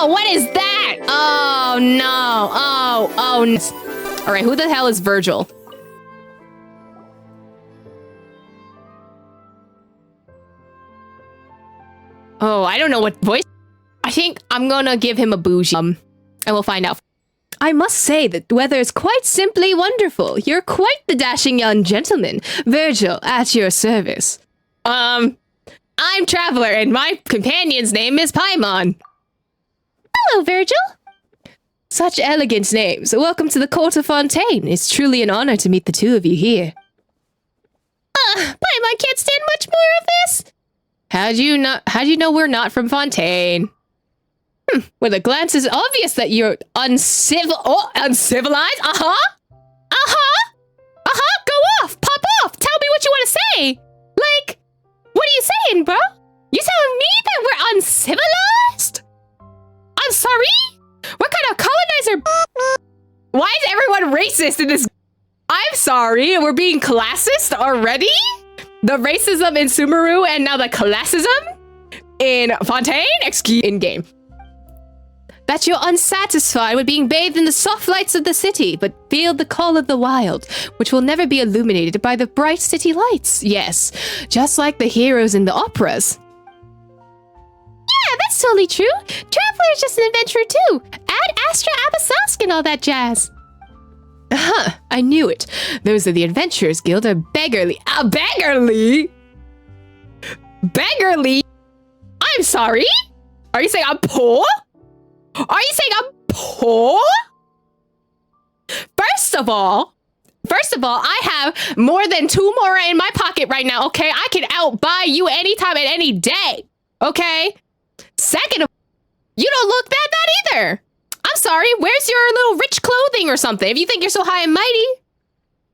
Oh, what is that? Oh, no. Oh, no. All right, who the hell is Virgil? Oh, I don't know what voice. I think I'm gonna give him a bougie. And we'll find out. I must say that the weather is quite simply wonderful. You're quite the dashing young gentleman. Virgil, at your service. I'm Traveler, and my companion's name is Paimon. Hello, Virgil. Such elegant names. Welcome to the court of Fontaine. It's truly an honor to meet the two of you here. Paimon can't stand much more of this. How'd you know we're not from Fontaine? With a glance, it's obvious that you're uncivilized. Go off. Pop off. Tell me what you want to say. Like, what are you saying, bro? You telling me that we're uncivilized? I'm sorry? What kind of colonizer? Why is everyone racist in this? I'm sorry, we're being classist already? The racism in Sumeru and now the classism in Fontaine? Excuse in-game. That you're unsatisfied with being bathed in the soft lights of the city, but feel the call of the wild, which will never be illuminated by the bright city lights. Yes, just like the heroes in the operas. Yeah, that's totally true. Traveler is just an adventurer too. Add Astra Abasask and all that jazz. I knew it. Those of the Adventurers Guild are beggarly. Beggarly? Beggarly? I'm sorry? Are you saying I'm poor? Are you saying I'm poor? First of all, I have more than 2 more in my pocket right now, okay? I can outbuy you anytime and any day, okay? Second of all, you don't look that bad either. I'm sorry, where's your little rich clothing or something? If you think you're so high and mighty,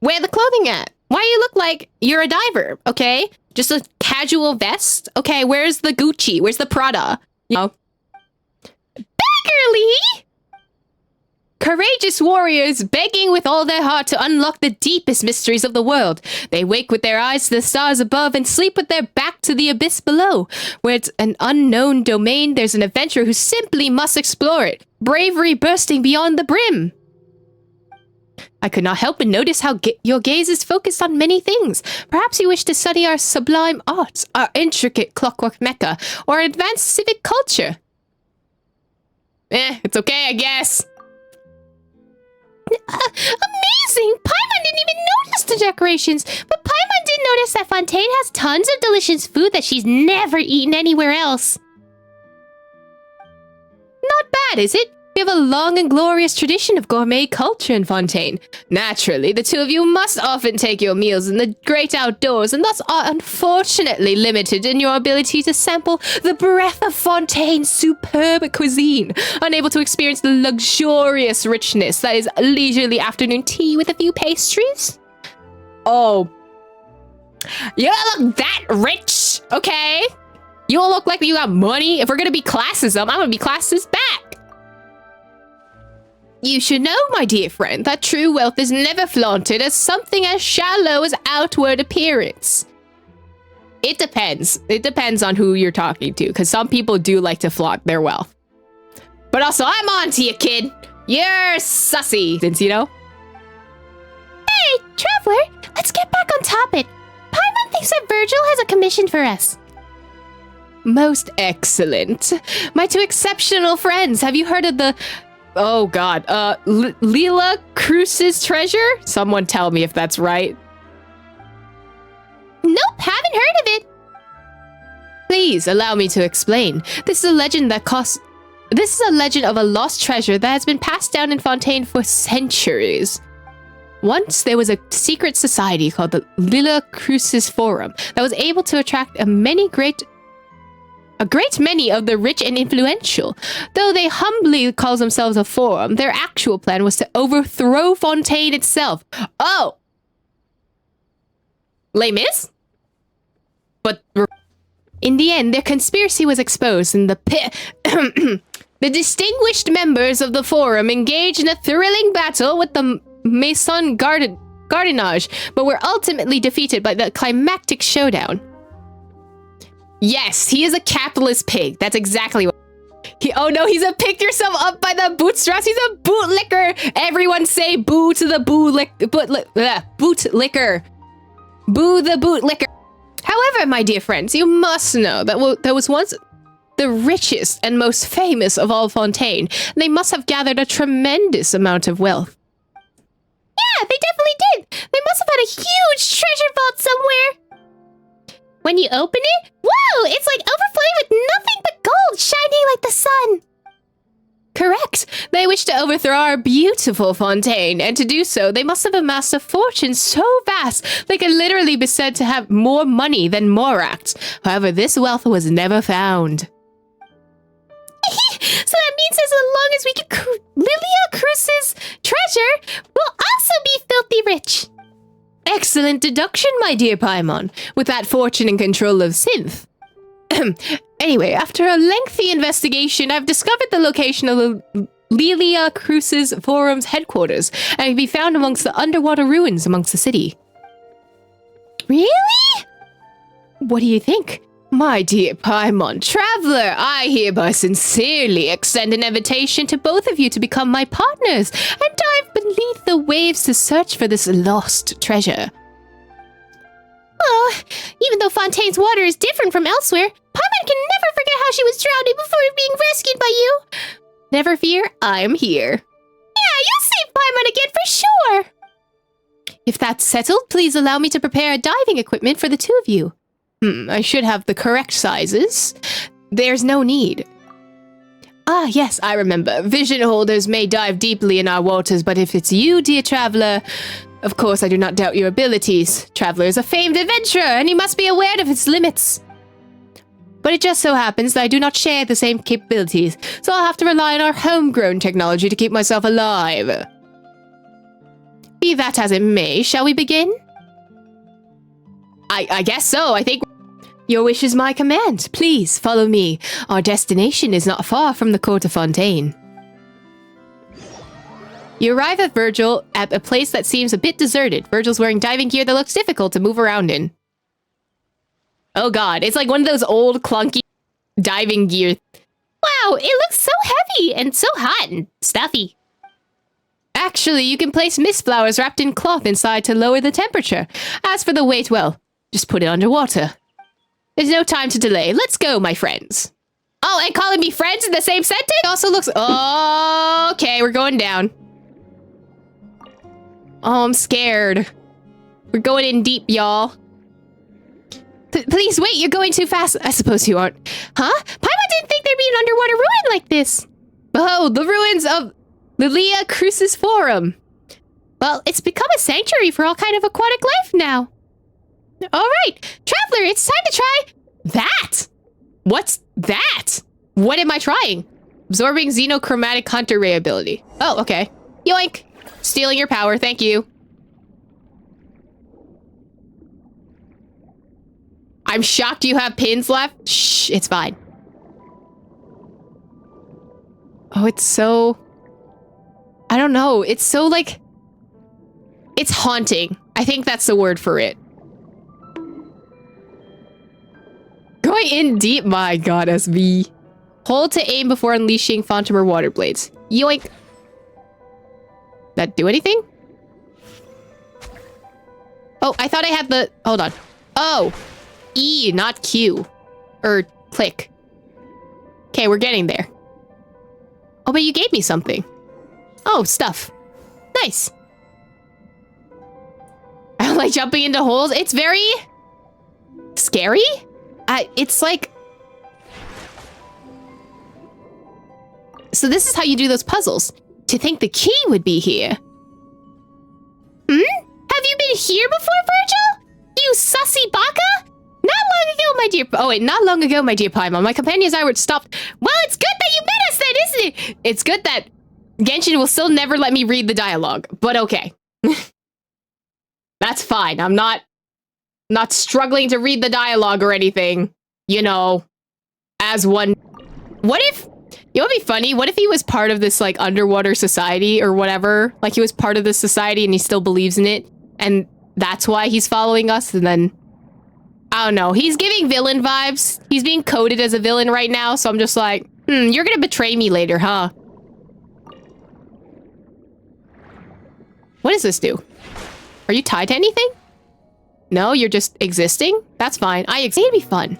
where the clothing at? Why you look like you're a diver, okay? Just a casual vest? Okay, where's the Gucci? Where's the Prada? You know? Beggarly! Courageous warriors begging with all their heart to unlock the deepest mysteries of the world. They wake with their eyes to the stars above and sleep with their back to the abyss below. Where it's an unknown domain, there's an adventurer who simply must explore it. Bravery bursting beyond the brim. I could not help but notice how your gaze is focused on many things. Perhaps you wish to study our sublime arts, our intricate clockwork mecca, or advanced civic culture. It's okay, I guess. Amazing! Paimon didn't even notice the decorations, but Paimon did notice that Fontaine has tons of delicious food that she's never eaten anywhere else. Not bad, is it? We have a long and glorious tradition of gourmet culture in Fontaine. Naturally, the two of you must often take your meals in the great outdoors, and thus are unfortunately limited in your ability to sample the breath of Fontaine's superb cuisine, unable to experience the luxurious richness that is leisurely afternoon tea with a few pastries. Oh. You don't look that rich, okay? You don't look like you got money. If we're gonna be classism, I'm gonna be classist back. You should know, my dear friend, that true wealth is never flaunted as something as shallow as outward appearance. It depends. It depends on who you're talking to, because some people do like to flaunt their wealth. But also, I'm on to you, kid. You're sussy, since you know. Hey, Traveler, let's get back on topic. Paimon thinks that Virgil has a commission for us. Most excellent. My two exceptional friends. Have you heard of the... Oh god, Leela Cruz's treasure? Someone tell me if that's right. Nope, haven't heard of it. Please allow me to explain. This is a legend of a lost treasure that has been passed down in Fontaine for centuries. Once there was a secret society called the Leela Cruz's Forum that was able to attract a great many of the rich and influential. Though they humbly call themselves a forum, their actual plan was to overthrow Fontaine itself. Oh! Les Mis? But in the end, their conspiracy was exposed and the distinguished members of the forum engaged in a thrilling battle with the Maison Gardenage, but were ultimately defeated by the climactic showdown. Yes, he is a capitalist pig. That's exactly what... Oh no, he's a picked yourself up by the bootstraps. He's a bootlicker. Everyone say boo to the bootlicker. Boo the bootlicker. However, my dear friends, you must know that there was once the richest and most famous of all Fontaine. They must have gathered a tremendous amount of wealth. Yeah, they definitely did. They must have had a huge treasure vault somewhere. When you open it, whoa, it's like overflowing with nothing but gold shining like the sun. Correct. They wish to overthrow our beautiful Fontaine, and to do so, they must have amassed a fortune so vast they could literally be said to have more money than Morax. However, this wealth was never found. So that means as long as we get Lilia Cruz's treasure, we'll also be filthy rich. Excellent deduction, my dear Paimon, with that fortune and control of synth. Anyway, after a lengthy investigation, I've discovered the location of Lilia Cruz's forum's headquarters, and it can be found amongst the underwater ruins amongst the city. Really? What do you think? My dear Paimon Traveler, I hereby sincerely extend an invitation to both of you to become my partners and dive beneath the waves to search for this lost treasure. Oh, even though Fontaine's water is different from elsewhere, Paimon can never forget how she was drowning before being rescued by you. Never fear, I'm here. Yeah, you'll save Paimon again for sure. If that's settled, please allow me to prepare diving equipment for the two of you. I should have the correct sizes. There's no need. Ah, yes, I remember. Vision holders may dive deeply in our waters, but if it's you, dear traveler, of course I do not doubt your abilities. Traveler is a famed adventurer, and he must be aware of its limits. But it just so happens that I do not share the same capabilities, so I'll have to rely on our homegrown technology to keep myself alive. Be that as it may, shall we begin? I guess so. I think your wish is my command. Please follow me. Our destination is not far from the court of Fontaine. You arrive at Virgil at a place that seems a bit deserted. Virgil's wearing diving gear that looks difficult to move around in. Oh god, it's like one of those old clunky diving gear. Wow, it looks so heavy and so hot and stuffy. Actually, you can place mist flowers wrapped in cloth inside to lower the temperature. As for the weight, well, just put it underwater. There's no time to delay. Let's go, my friends. Oh, and calling me friends in the same sentence also looks... Oh, okay, we're going down. Oh, I'm scared. We're going in deep, y'all. Please wait, you're going too fast. I suppose you aren't. Huh? Paimon didn't think there'd be an underwater ruin like this. Oh, the ruins of Lilia Cruz's Forum. Well, it's become a sanctuary for all kind of aquatic life now. All right, traveler, it's time to try that. What's that? What am I trying? Absorbing xenochromatic hunter ray ability. Oh, okay. Yoink. Stealing your power, thank you. I'm shocked you have pins left. Shh, it's fine. Oh, it's so... I don't know. It's so, like... It's haunting. I think that's the word for it. Going in deep. My god, SV. Hold to aim before unleashing Fontamer water blades. Yoink. That do anything? Oh, I thought I had the... Hold on. Oh. E, not Q. Or click. Okay, we're getting there. Oh, but you gave me something. Oh, stuff. Nice. I don't like jumping into holes. It's very... scary? It's like... So this is how you do those puzzles. To think the key would be here. Have you been here before, Virgil? You sussy baka? Not long ago, my dear... Oh, wait, not long ago, my dear Paimon. My companions and I were stopped... Well, it's good that you met us then, isn't it? It's good that Genshin will still never let me read the dialogue. But okay. That's fine. I'm not struggling to read the dialogue or anything. You know, as one... What if... You know what'd be funny? What if he was part of this, like, underwater society or whatever? Like, he was part of this society and he still believes in it. And that's why he's following us. And then... I don't know. He's giving villain vibes. He's being coded as a villain right now. So I'm just like... You're gonna betray me later, huh? What does this do? Are you tied to anything? No, you're just existing? That's fine. It'd be fun.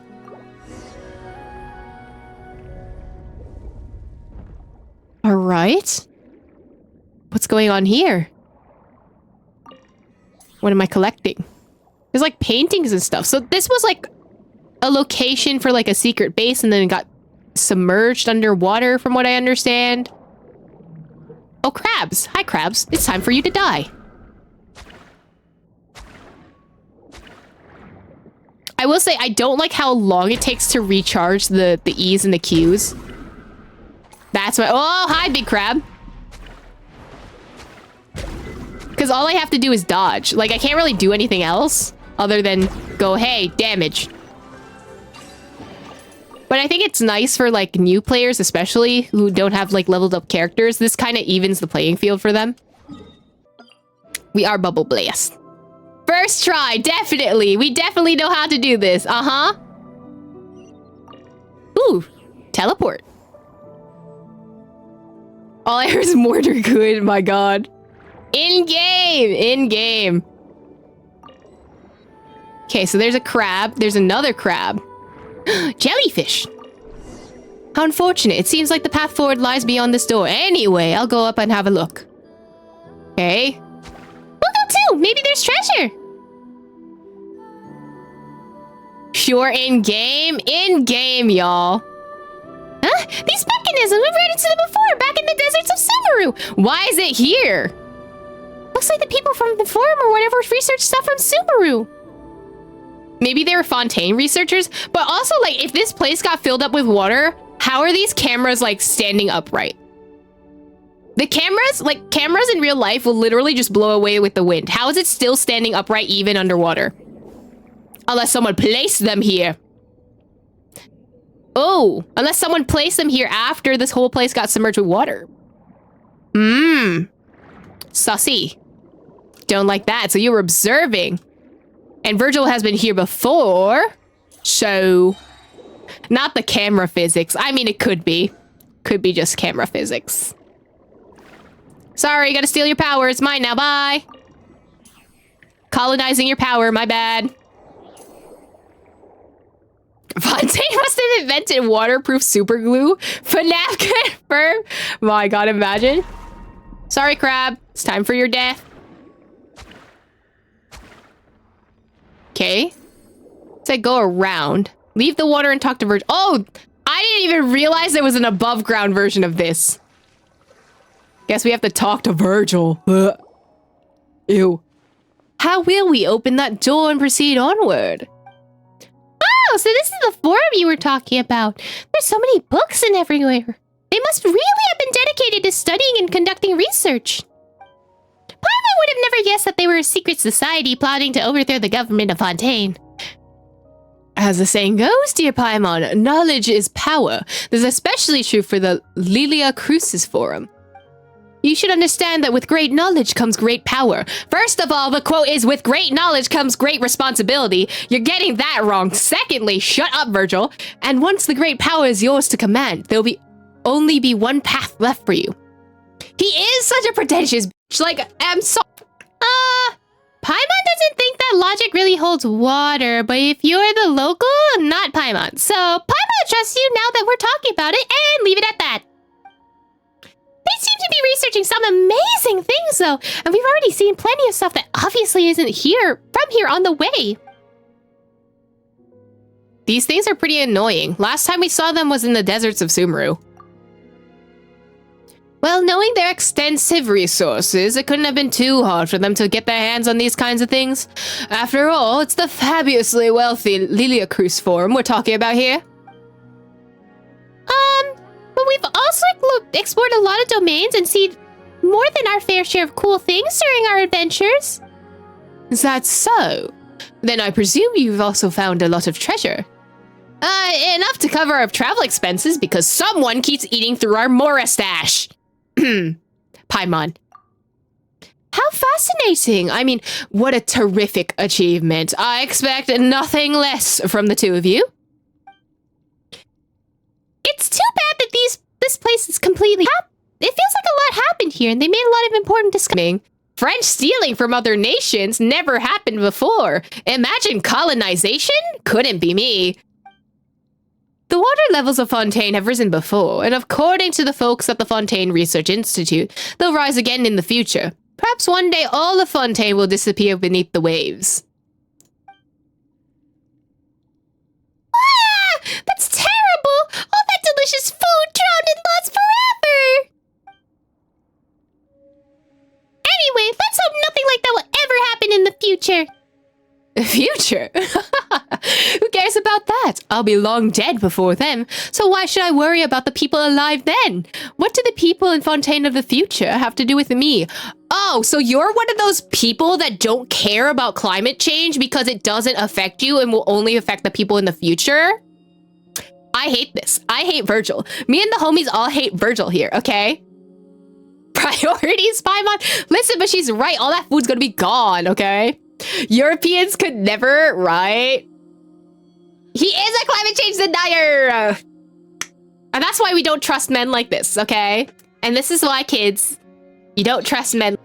All right. What's going on here? What am I collecting? There's like paintings and stuff. So this was like a location for like a secret base and then it got submerged underwater from what I understand. Oh, crabs. Hi, crabs. It's time for you to die. I will say I don't like how long it takes to recharge the E's and the Q's. That's why. Oh, hi, big crab. Because all I have to do is dodge. Like, I can't really do anything else other than go, hey, damage. But I think it's nice for, like, new players, especially, who don't have, like, leveled up characters. This kind of evens the playing field for them. We are Bubble Blast. First try, definitely. We definitely know how to do this. Uh-huh. Ooh, teleport. All I heard is mortar good, my god. In-game, in-game. Okay, so there's a crab. There's another crab. Jellyfish. How unfortunate. It seems like the path forward lies beyond this door. Anyway, I'll go up and have a look. Okay. We'll go too. Maybe there's treasure. Sure, in-game. In-game, y'all. Huh? These mechanisms, we've ran into them before, back in the deserts of Sumeru. Why is it here? Looks like the people from the forum or whatever researched stuff from Sumeru. Maybe they were Fontaine researchers, but also, like, if this place got filled up with water, how are these cameras, like, standing upright? The cameras, like, cameras in real life will literally just blow away with the wind. How is it still standing upright even underwater? Unless someone placed them here. Oh, unless someone placed them here after this whole place got submerged with water. Sussy. Don't like that. So you were observing. And Virgil has been here before. So, not the camera physics. I mean, it could be. Could be just camera physics. Sorry, gotta steal your power. It's mine now. Bye. Colonizing your power. My bad. Fontaine must have invented waterproof super glue. FNAF confirmed. My god, imagine. Sorry, crab. It's time for your death. Okay. Said go around. Leave the water and talk to Virgil. Oh, I didn't even realize there was an above ground version of this. Guess we have to talk to Virgil. Ugh. Ew. How will we open that door and proceed onward? Oh, so this is the forum you were talking about. There's so many books and everywhere. They must really have been dedicated to studying and conducting research. Paimon would have never guessed that they were a secret society plotting to overthrow the government of Fontaine. As the saying goes, dear Paimon, knowledge is power. This is especially true for the Lilia Crucis Forum. You should understand that with great knowledge comes great power. First of all, the quote is, with great knowledge comes great responsibility. You're getting that wrong. Secondly, shut up, Virgil. And once the great power is yours to command, there'll only be one path left for you. He is such a pretentious bitch. Like, I'm so... Paimon doesn't think that logic really holds water, but if you're the local, not Paimon. So, Paimon trusts you now that we're talking about it, and leave it at that. They seem to be researching some amazing things, though, and we've already seen plenty of stuff that obviously isn't from here on the way. These things are pretty annoying. Last time we saw them was in the deserts of Sumeru. Well, knowing their extensive resources, it couldn't have been too hard for them to get their hands on these kinds of things. After all, it's the fabulously wealthy Lilia Cruz Forum we're talking about here. But we've also explored a lot of domains and seen more than our fair share of cool things during our adventures. Is that so? Then I presume you've also found a lot of treasure. Enough to cover our travel expenses because someone keeps eating through our Mora stash. Paimon. How fascinating. I mean, what a terrific achievement. I expect nothing less from the two of you. It's too bad that this place is completely it feels like a lot happened here, and they made a lot of important discoveries. French stealing from other nations never happened before. Imagine colonization? Couldn't be me. The water levels of Fontaine have risen before, and according to the folks at the Fontaine Research Institute, they'll rise again in the future. Perhaps one day all of Fontaine will disappear beneath the waves. Ah! That's terrible! All that delicious food drowned in lost forever! Anyway, let's hope nothing like that will ever happen in the future. The future? Who cares about that? I'll be long dead before then, so why should I worry about the people alive then? What do the people in Fontaine of the future have to do with me? Oh, so you're one of those people that don't care about climate change because it doesn't affect you and will only affect the people in the future? I hate this. I hate Virgil. Me and the homies all hate Virgil here, okay? Priorities, Paimon? Listen, but she's right. All that food's gonna be gone, okay? Europeans could never, right? He is a climate change denier! And that's why we don't trust men like this, okay? And this is why, kids, you don't trust men.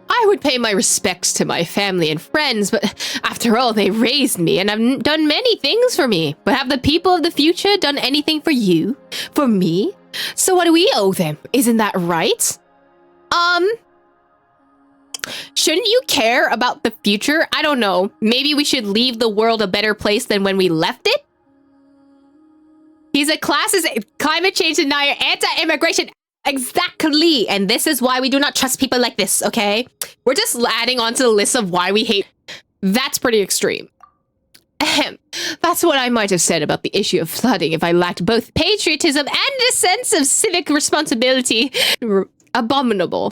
I would pay my respects to my family and friends, but after all, they raised me and have done many things for me. But have the people of the future done anything for you? For me? So what do we owe them? Isn't that right? Shouldn't you care about the future? I don't know. Maybe we should leave the world a better place than when we left it? He's a classist, climate change denier, anti-immigration. Exactly. And this is why we do not trust people like this, okay? We're just adding on to the list of why we hate. That's pretty extreme. Ahem. That's what I might have said about the issue of flooding if I lacked both patriotism and a sense of civic responsibility. Abominable.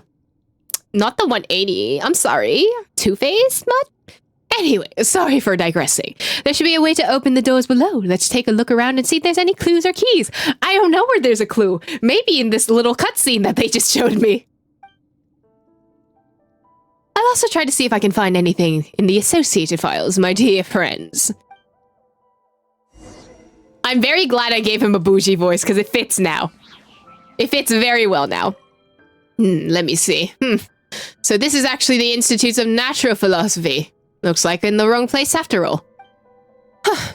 Not the 180. I'm sorry. Two-faced much? Anyway, sorry for digressing. There should be a way to open the doors below. Let's take a look around and see if there's any clues or keys. I don't know where there's a clue. Maybe in this little cutscene that they just showed me. I'll also try to see if I can find anything in the associated files, my dear friends. I'm very glad I gave him a bougie voice, because it fits now. It fits very well now. Let me see. So this is actually the Institutes of Natural Philosophy. Looks like in the wrong place after all.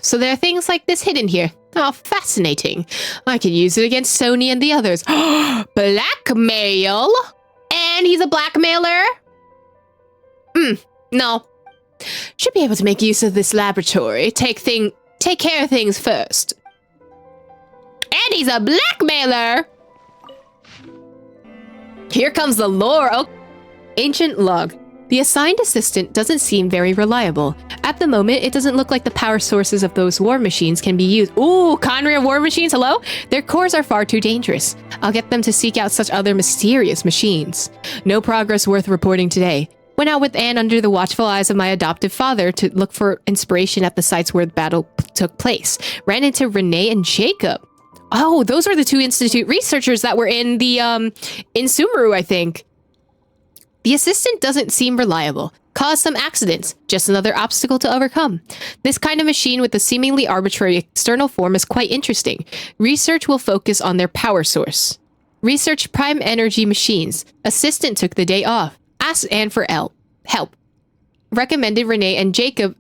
So there are things like this hidden here. Oh, fascinating. I could use it against Sony and the others. Blackmail? And he's a blackmailer? No. Should be able to make use of this laboratory. Take care of things first. And he's a blackmailer! Here comes the lore. Oh. Ancient log. The assigned assistant doesn't seem very reliable. At the moment, it doesn't look like the power sources of those war machines can be used. Ooh, Conria war machines, hello? Their cores are far too dangerous. I'll get them to seek out such other mysterious machines. No progress worth reporting today. Went out with Anne under the watchful eyes of my adoptive father to look for inspiration at the sites where the battle took place. Ran into Renee and Jacob. Oh, those were the two Institute researchers that were in the, in Sumeru, I think. The assistant doesn't seem reliable. Caused some accidents. Just another obstacle to overcome. This kind of machine with a seemingly arbitrary external form is quite interesting. Research will focus on their power source. Research prime energy machines. Assistant took the day off. Asked Anne for help. Recommended Renee and Jacob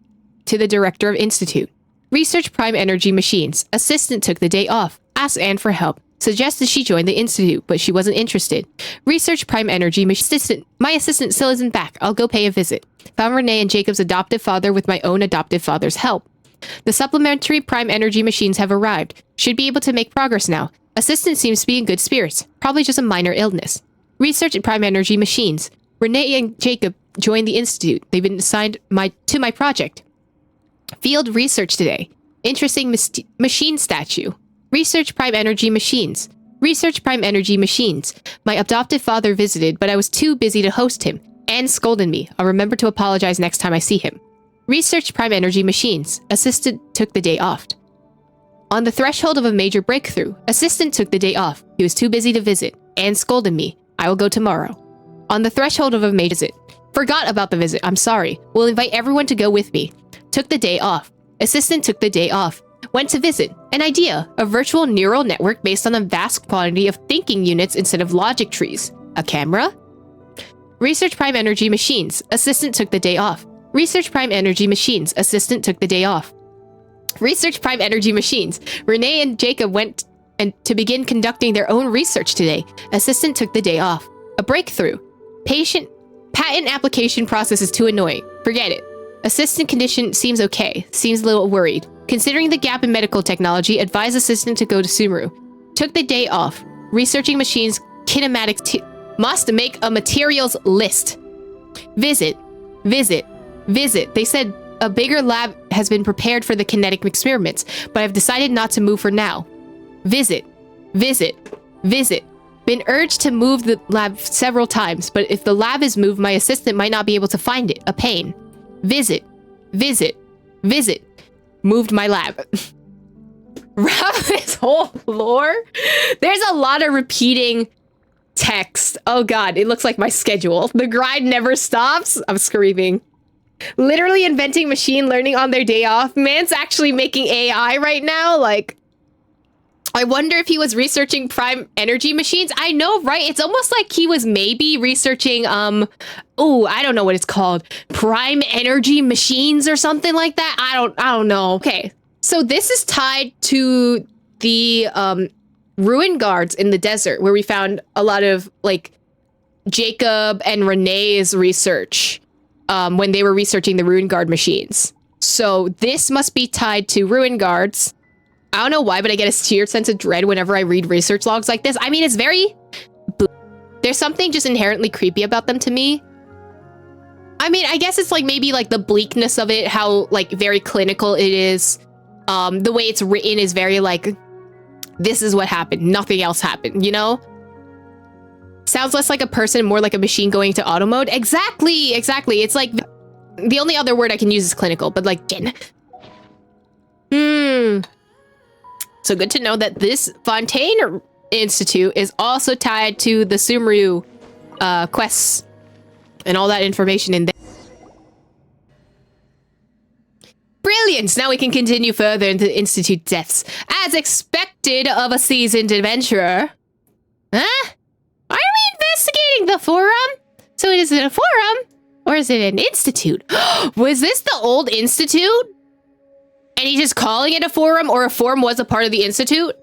to the director of Institute. Research prime energy machines. Assistant took the day off. Asked Anne for help. Suggested she join the Institute, but she wasn't interested. Research prime energy assistant. My assistant still isn't back. I'll go pay a visit. Found Renee and Jacob's adoptive father with my own adoptive father's help. The supplementary prime energy machines have arrived. Should be able to make progress now. Assistant seems to be in good spirits. Probably just a minor illness. Research prime energy machines. Renee and Jacob joined the Institute. They've been assigned to my project. Field research today. Interesting machine statue. Research prime energy machines. Research prime energy machines. My adoptive father visited, but I was too busy to host him. Anne scolded me. I'll remember to apologize next time I see him. Research prime energy machines. Assistant took the day off. On the threshold of a major breakthrough. Assistant took the day off. He was too busy to visit. Anne scolded me. I will go tomorrow. On the threshold of a major visit. Forgot about the visit. I'm sorry. We'll invite everyone to go with me. Took the day off. Assistant took the day off. went to visit. An idea, a virtual neural network based on a vast quantity of thinking units instead of logic trees. A camera? Research Prime Energy Machines. Assistant took the day off. Research Prime Energy Machines. Assistant took the day off. Research Prime Energy Machines. Renee and Jacob went to begin conducting their own research today. Assistant took the day off. A breakthrough. Patent application process is too annoying. Forget it. Assistant condition seems okay. Seems a little worried. Considering the gap in medical technology, advise assistant to go to Sumeru. Took the day off. Researching machines, kinematics. Must make a materials list. Visit. Visit. Visit. They said a bigger lab has been prepared for the kinetic experiments, but I've decided not to move for now. Visit. Visit. Visit. Been urged to move the lab several times, but if the lab is moved, my assistant might not be able to find it. A pain. Visit. Visit. Visit. Moved my lab. This whole lore? There's a lot of repeating text. Oh god, it looks like my schedule. The grind never stops. I'm screaming. Literally inventing machine learning on their day off. Man's actually making AI right now. Like, I wonder if he was researching prime energy machines. I know, right? It's almost like he was maybe researching, oh, I don't know what it's called. Prime energy machines or something like that. I don't know. Okay. So this is tied to the, ruin guards in the desert where we found a lot of like Jacob and Renee's research, when they were researching the ruin guard machines. So this must be tied to ruin guards. I don't know why, but I get a sheer sense of dread whenever I read research logs like this. I mean, it's very... There's something just inherently creepy about them to me. I mean, I guess it's like maybe like the bleakness of it, how like very clinical it is. The way it's written is very like, this is what happened. Nothing else happened, you know? Sounds less like a person, more like a machine going to auto mode. Exactly, exactly. It's like, the only other word I can use is clinical, but like, So good to know that this Fontaine Institute is also tied to the Sumeru quests and all that information in there. Brilliant! Now we can continue further into the Institute depths. As expected of a seasoned adventurer. Huh? Are we investigating the forum? So is it a forum? Or is it an institute? Was this the old institute? And he's just calling it a forum, or a forum was a part of the institute?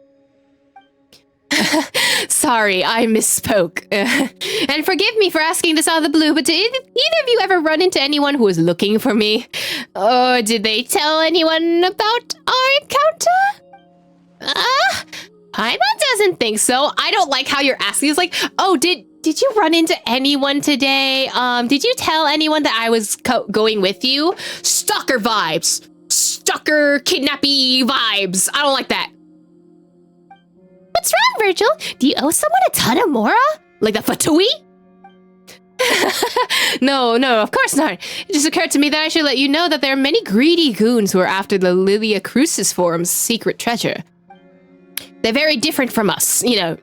Sorry, I misspoke. And forgive me for asking this out of the blue, but did either of you ever run into anyone who was looking for me? Or did they tell anyone about our encounter? Paimon doesn't think so. I don't like how you're asking. It's like, oh, did you run into anyone today? Did you tell anyone that I was going with you? Stalker vibes. Stalker kidnappy vibes. I don't like that. What's wrong, Virgil? Do you owe someone a ton of mora? Like the Fatui? No, of course not. It just occurred to me that I should let you know that there are many greedy goons who are after the Lilia Crucis Forum's secret treasure. They're very different from us, you know.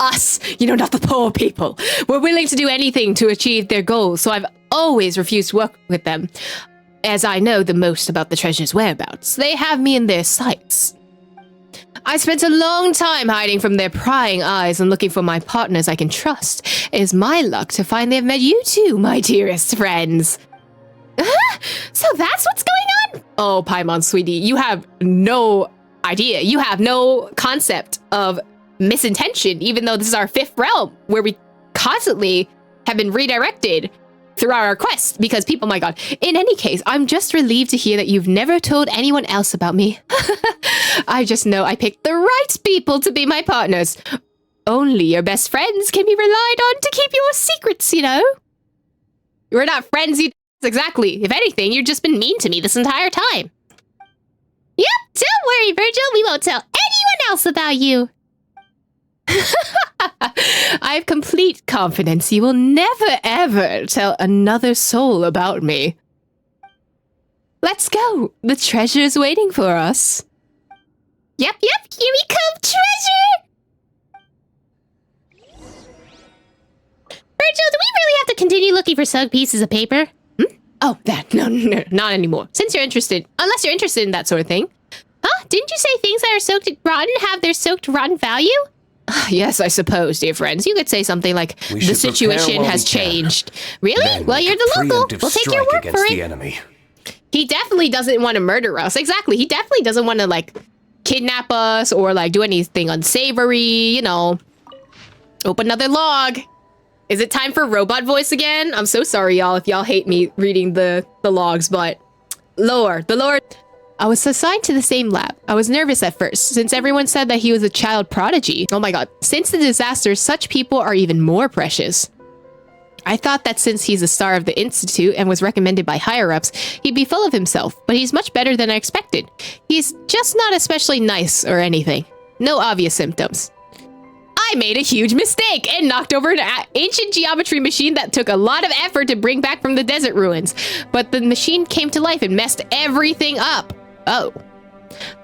Us, you know, not the poor people. We're willing to do anything to achieve their goals, so I've always refused to work with them. As I know the most about the treasure's whereabouts, they have me in their sights. I spent a long time hiding from their prying eyes and looking for my partners I can trust. It is my luck to find they have met you two, my dearest friends. So that's what's going on? Oh, Paimon, sweetie, you have no idea. You have no concept of misintention, even though this is our fifth realm, where we constantly have been redirected throughout our quest because people, oh my god. In any case, I'm just relieved to hear that you've never told anyone else about me. I just know I picked the right people to be my partners. Only your best friends can be relied on to keep your secrets, you know? We're not friends, exactly. If anything, you've just been mean to me this entire time. Yep, don't worry, Virgil. We won't tell anyone else about you. I have complete confidence you will never ever tell another soul about me. Let's go. The treasure is waiting for us. Yep, here we come, treasure! Virgil, do we really have to continue looking for sug pieces of paper? Oh, that. No, not anymore. Since you're interested, unless you're interested in that sort of thing. Huh? Didn't you say things that are soaked rotten have their soaked rotten value? Yes, I suppose, dear friends. You could say something like, the situation has changed. Really? Well, you're the local. We'll take your word for it. Enemy. He definitely doesn't want to murder us. Exactly. He definitely doesn't want to, like, kidnap us or, like, do anything unsavory, you know. Open another log. Is it time for robot voice again? I'm so sorry, y'all, if y'all hate me reading the logs, but... the lore... I was assigned to the same lab. I was nervous at first, since everyone said that he was a child prodigy. Oh my god. Since the disaster, such people are even more precious. I thought that since he's a star of the Institute and was recommended by higher-ups, he'd be full of himself, but he's much better than I expected. He's just not especially nice or anything. No obvious symptoms. I made a huge mistake and knocked over an ancient geometry machine that took a lot of effort to bring back from the desert ruins. But the machine came to life and messed everything up. Oh.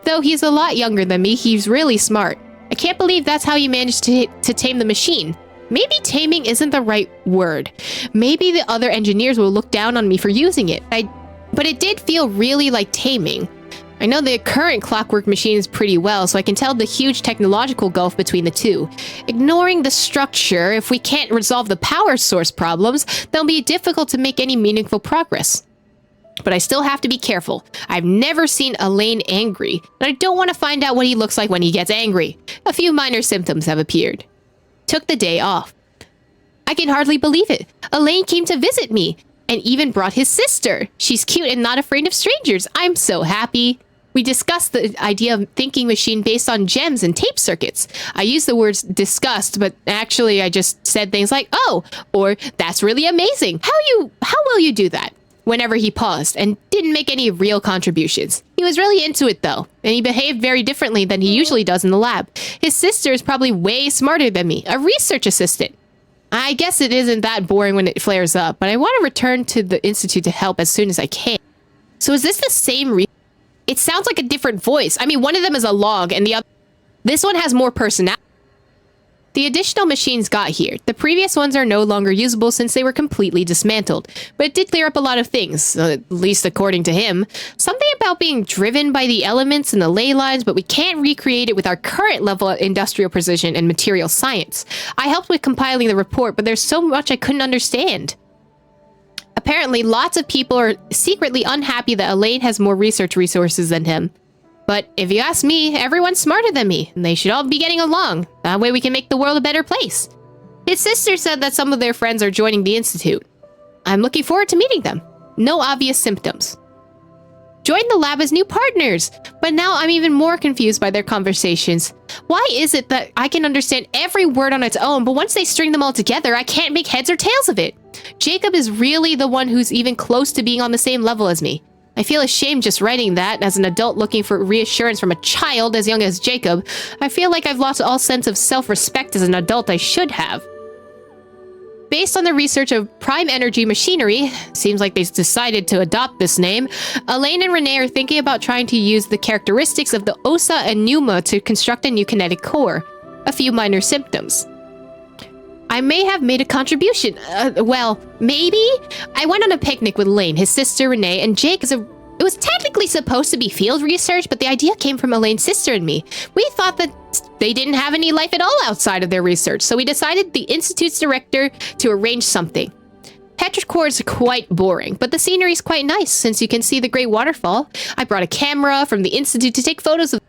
Though he's a lot younger than me, he's really smart. I can't believe that's how he managed to tame the machine. Maybe taming isn't the right word. Maybe the other engineers will look down on me for using it. But it did feel really like taming. I know the current clockwork machine is pretty well, so I can tell the huge technological gulf between the two. Ignoring the structure, if we can't resolve the power source problems, then it'll be difficult to make any meaningful progress. But I still have to be careful. I've never seen Elaine angry, and I don't want to find out what he looks like when he gets angry. A few minor symptoms have appeared. Took the day off. I can hardly believe it. Elaine came to visit me, and even brought his sister. She's cute and not afraid of strangers. I'm so happy. We discussed the idea of thinking machine based on gems and tape circuits. I used the words discussed, but actually I just said things like, oh, or that's really amazing. How will you do that? Whenever he paused and didn't make any real contributions. He was really into it though, and he behaved very differently than he usually does in the lab. His sister is probably way smarter than me, a research assistant. I guess it isn't that boring when it flares up, but I want to return to the Institute to help as soon as I can. So is this the same It sounds like a different voice. I mean, one of them is a log, and the other... This one has more personality. The additional machines got here. The previous ones are no longer usable since they were completely dismantled. But it did clear up a lot of things, at least according to him. Something about being driven by the elements and the ley lines, but we can't recreate it with our current level of industrial precision and material science. I helped with compiling the report, but there's so much I couldn't understand. Apparently, lots of people are secretly unhappy that Elaine has more research resources than him. But if you ask me, everyone's smarter than me, and they should all be getting along. That way we can make the world a better place. His sister said that some of their friends are joining the Institute. I'm looking forward to meeting them. No obvious symptoms. Join the lab as new partners, but now I'm even more confused by their conversations. Why is it that I can understand every word on its own, but once they string them all together, I can't make heads or tails of it? Jacob is really the one who's even close to being on the same level as me. I feel ashamed just writing that. As an adult looking for reassurance from a child as young as Jacob, I feel like I've lost all sense of self-respect as an adult I should have. Based on the research of prime energy machinery, seems like they decided to adopt this name, Elaine and Renee are thinking about trying to use the characteristics of the Osa and Pneuma to construct a new kinetic core. A few minor symptoms. I may have made a contribution. Well, maybe? I went on a picnic with Elaine, his sister Renee, and Jake. It was technically supposed to be field research, but the idea came from Elaine's sister and me. We thought that they didn't have any life at all outside of their research, so we decided the Institute's director to arrange something. Petrichor is quite boring, but the scenery is quite nice since you can see the great waterfall. I brought a camera from the Institute to take photos of...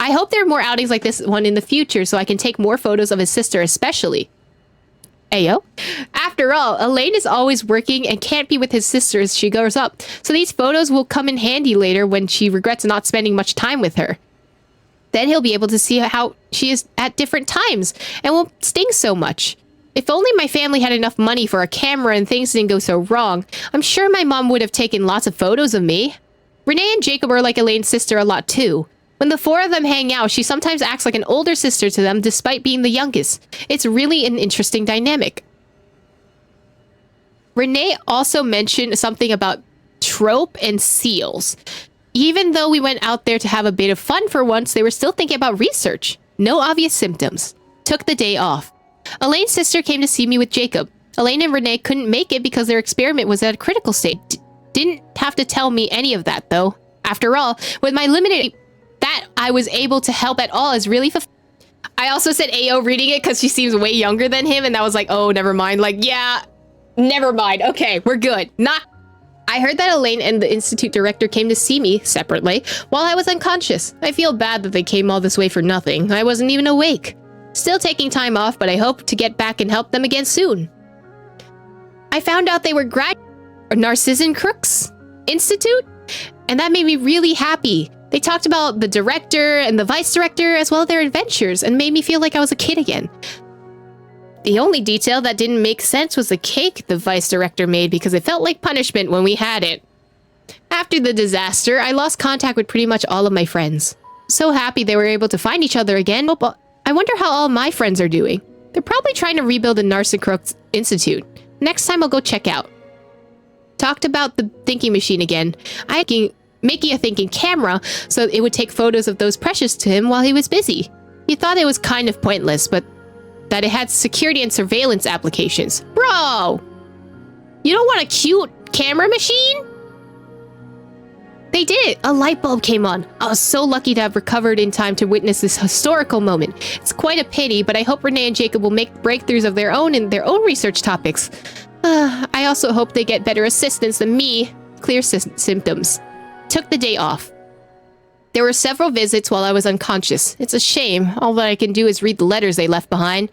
I hope there are more outings like this one in the future so I can take more photos of his sister especially. Ayo. After all, Elaine is always working and can't be with his sister as she grows up, so these photos will come in handy later when she regrets not spending much time with her. Then he'll be able to see how she is at different times and won't sting so much. If only my family had enough money for a camera and things didn't go so wrong, I'm sure my mom would have taken lots of photos of me. Renee and Jacob are like Elaine's sister a lot too. When the four of them hang out, she sometimes acts like an older sister to them despite being the youngest. It's really an interesting dynamic. Renee also mentioned something about trope and seals. Even though we went out there to have a bit of fun for once, they were still thinking about research. No obvious symptoms. Took the day off. Elaine's sister came to see me with Jacob. Elaine and Renee couldn't make it because their experiment was at a critical state. Didn't have to tell me any of that though. After all, with my limited... That I was able to help at all is really I also said Ayo reading it because she seems way younger than him, and that was like, oh, never mind. Like, yeah, never mind. Okay, we're good. I heard that Elaine and the Institute director came to see me separately while I was unconscious. I feel bad that they came all this way for nothing. I wasn't even awake. Still taking time off, but I hope to get back and help them again soon. I found out they were Narcissan Crooks Institute, and that made me really happy. They talked about the director and the vice director as well as their adventures and made me feel like I was a kid again. The only detail that didn't make sense was the cake the vice director made because it felt like punishment when we had it. After the disaster, I lost contact with pretty much all of my friends. So happy they were able to find each other again, but I wonder how all my friends are doing. They're probably trying to rebuild the Narcissan Crooks Institute. Next time I'll go check out. Talked about the thinking machine again. Making a thinking camera so it would take photos of those precious to him while he was busy. He thought it was kind of pointless, but that it had security and surveillance applications. Bro! You don't want a cute camera machine? They did it! A light bulb came on. I was so lucky to have recovered in time to witness this historical moment. It's quite a pity, but I hope Renee and Jacob will make breakthroughs of their own in their own research topics. I also hope they get better assistance than me. Clear symptoms. Took the day off. There were several visits while I was unconscious. It's a shame. All that I can do is read the letters they left behind.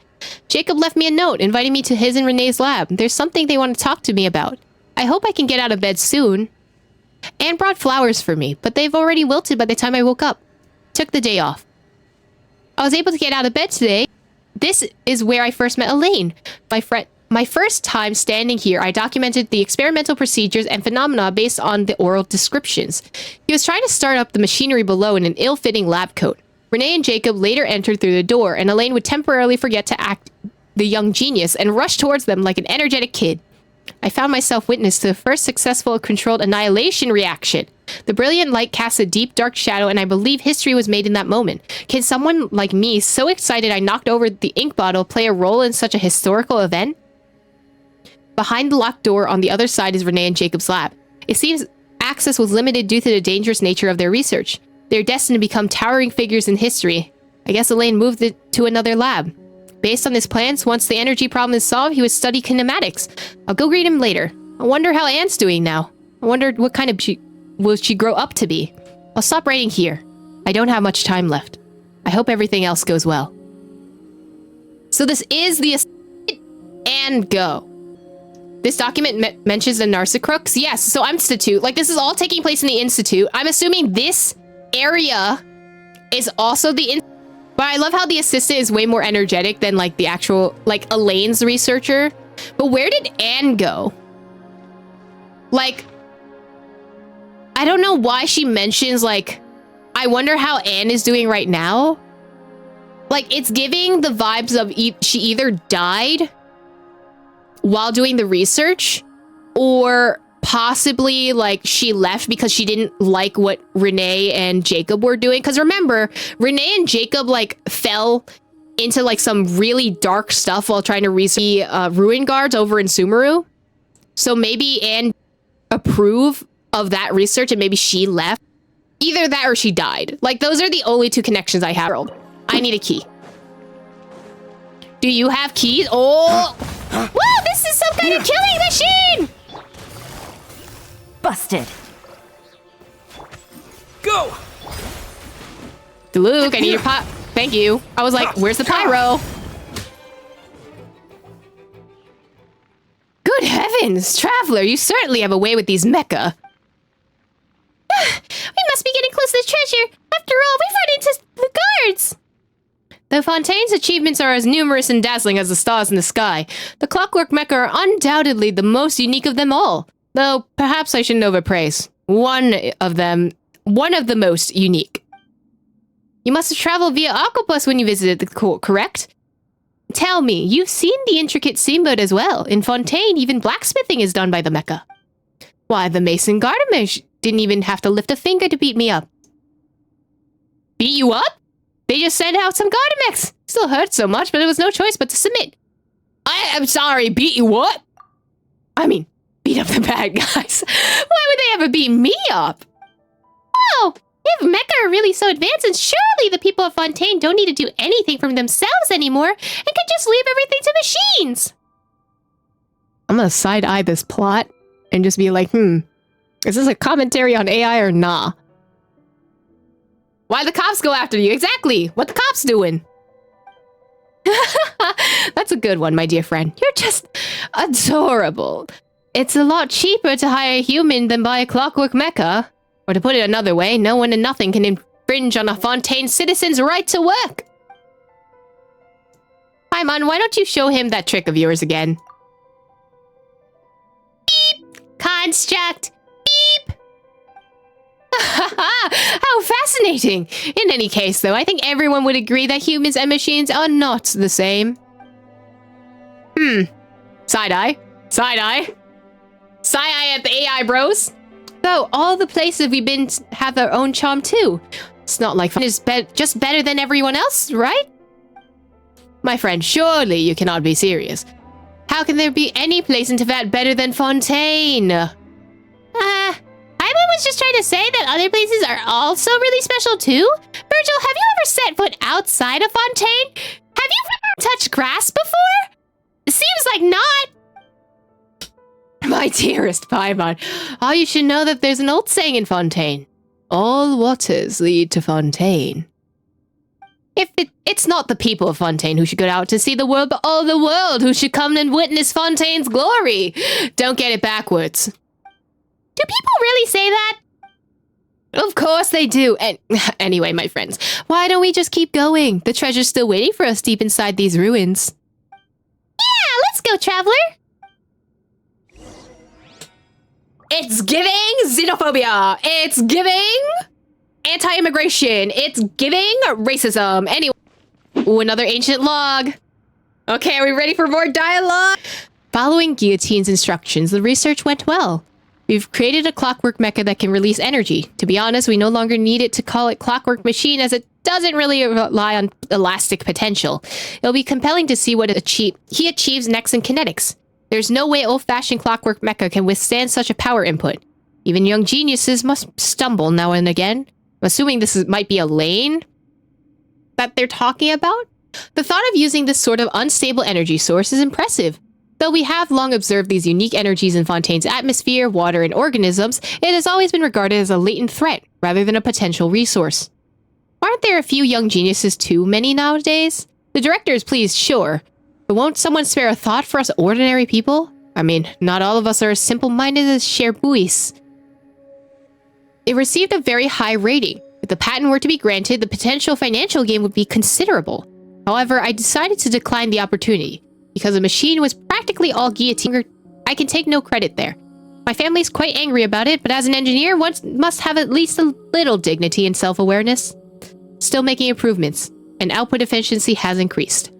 Jacob left me a note inviting me to his and Renee's lab. There's something they want to talk to me about. I hope I can get out of bed soon. Anne brought flowers for me, but they've already wilted by the time I woke up. Took the day off. I was able to get out of bed today. This is where I first met Elaine, my first time standing here. I documented the experimental procedures and phenomena based on the oral descriptions. He was trying to start up the machinery below in an ill-fitting lab coat. Renee and Jacob later entered through the door, and Elaine would temporarily forget to act the young genius and rush towards them like an energetic kid. I found myself witness to the first successful controlled annihilation reaction. The brilliant light cast a deep, dark shadow, and I believe history was made in that moment. Can someone like me, so excited I knocked over the ink bottle, play a role in such a historical event? Behind the locked door on the other side is Renee and Jacob's lab. It seems access was limited due to the dangerous nature of their research. They're destined to become towering figures in history. I guess Elaine moved it to another lab. Based on his plans, once the energy problem is solved, he would study kinematics. I'll go greet him later. I wonder how Anne's doing now. I wonder what kind of will she grow up to be. I'll stop writing here. I don't have much time left. I hope everything else goes well. So this is the and go. This document mentions the Narcissan Crooks. Yes, so Institute. Like, this is all taking place in the Institute. I'm assuming this area is also the But I love how the assistant is way more energetic than, like, the actual, like, Elaine's researcher. But where did Anne go? Like, I don't know why she mentions, like, I wonder how Anne is doing right now. Like, it's giving the vibes of she either died while doing the research, or possibly, like, she left because she didn't like what Renee and Jacob were doing. Because remember, Renee and Jacob, like, fell into, like, some really dark stuff while trying to research ruin guards over in Sumeru. So maybe Anne approved of that research and maybe she left. Either that or she died. Like, those are the only two connections I have. I need a key. Do you have keys? Oh! Whoa, this is some kind of killing machine! Busted. Go! Luke, I need your pot. Thank you. I was like, where's the pyro? Good heavens, Traveler, you certainly have a way with these mecha. We must be getting close to the treasure. After all, we've run into the guards. The Fontaine's achievements are as numerous and dazzling as the stars in the sky. The clockwork mecha are undoubtedly the most unique of them all. Though, perhaps I shouldn't overpraise. One of the most unique. You must have traveled via octopus when you visited the court, correct? Tell me, you've seen the intricate steamboat as well. In Fontaine, even blacksmithing is done by the mecha. Why, the mason Gardamesh didn't even have to lift a finger to beat me up. Beat you up? They just sent out some Gardamex. Still hurt so much, but it was no choice but to submit. I'm sorry, beat you what? I mean, beat up the bad guys. Why would they ever beat me up? Oh, If mecha are really so advanced, then surely the people of Fontaine don't need to do anything from themselves anymore and can just leave everything to machines. I'm gonna side-eye this plot and just be like, is this a commentary on AI or nah? Why the cops go after you? Exactly! What the cops doing? That's a good one, my dear friend. You're just adorable. It's a lot cheaper to hire a human than buy a clockwork mecha. Or to put it another way, no one and nothing can infringe on a Fontaine citizen's right to work. Paimon, why don't you show him that trick of yours again? Beep! Construct! Beep! How fascinating! In any case, though, I think everyone would agree that humans and machines are not the same. Side-eye. Side-eye. Side-eye at the AI bros. Though, all the places we've been have their own charm, too. It's not like fun is just better than everyone else, right? My friend, surely you cannot be serious. How can there be any place in Teyvat better than Fontaine? I was just trying to say that other places are also really special, too. Virgil, have you ever set foot outside of Fontaine? Have you ever touched grass before? It seems like not. My dearest Paimon, you should know that there's an old saying in Fontaine. All waters lead to Fontaine. It's not the people of Fontaine who should go out to see the world, but all the world who should come and witness Fontaine's glory. Don't get it backwards. Do people really say that? Of course they do. And anyway, my friends, why don't we just keep going? The treasure's still waiting for us deep inside these ruins. Yeah, let's go, traveler. It's giving xenophobia. It's giving anti-immigration. It's giving racism. Anyway, ooh, another ancient log. Okay, are we ready for more dialogue? Following Guillotine's instructions, the research went well. We've created a clockwork mecha that can release energy. To be honest, we no longer need it to call it clockwork machine as it doesn't really rely on elastic potential. It'll be compelling to see what he achieves next in kinetics. There's no way old-fashioned clockwork mecha can withstand such a power input. Even young geniuses must stumble now and again. I'm assuming might be a lane that they're talking about. The thought of using this sort of unstable energy source is impressive. Though we have long observed these unique energies in Fontaine's atmosphere, water, and organisms, it has always been regarded as a latent threat rather than a potential resource. Aren't there a few young geniuses too many nowadays? The director is pleased, sure. But won't someone spare a thought for us ordinary people? I mean, not all of us are as simple-minded as Cher Buis. It received a very high rating. If the patent were to be granted, the potential financial gain would be considerable. However, I decided to decline the opportunity. Because the machine was practically all guillotine, I can take no credit there. My family's quite angry about it, but as an engineer, one must have at least a little dignity and self-awareness. Still making improvements, and output efficiency has increased.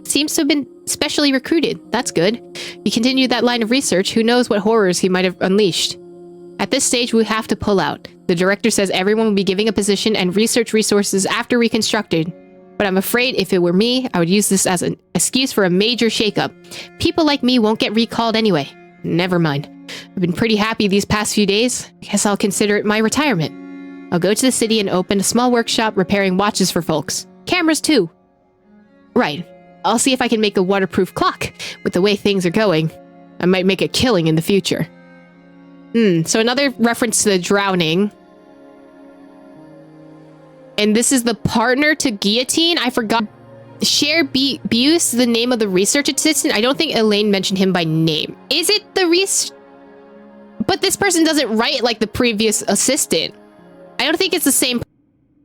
Seems to have been specially recruited. That's good. He continued that line of research. Who knows what horrors he might have unleashed. At this stage, we have to pull out. The director says everyone will be giving a position and research resources after reconstructed. But I'm afraid if it were me, I would use this as an excuse for a major shakeup. People like me won't get recalled anyway. Never mind. I've been pretty happy these past few days. I guess I'll consider it my retirement. I'll go to the city and open a small workshop repairing watches for folks. Cameras too. Right. I'll see if I can make a waterproof clock. With the way things are going, I might make a killing in the future. So another reference to the drowning. And this is the partner to Guillotine. I forgot. Cher Buis, the name of the research assistant. I don't think Elaine mentioned him by name. Is it the But this person doesn't write like the previous assistant. I don't think it's the same.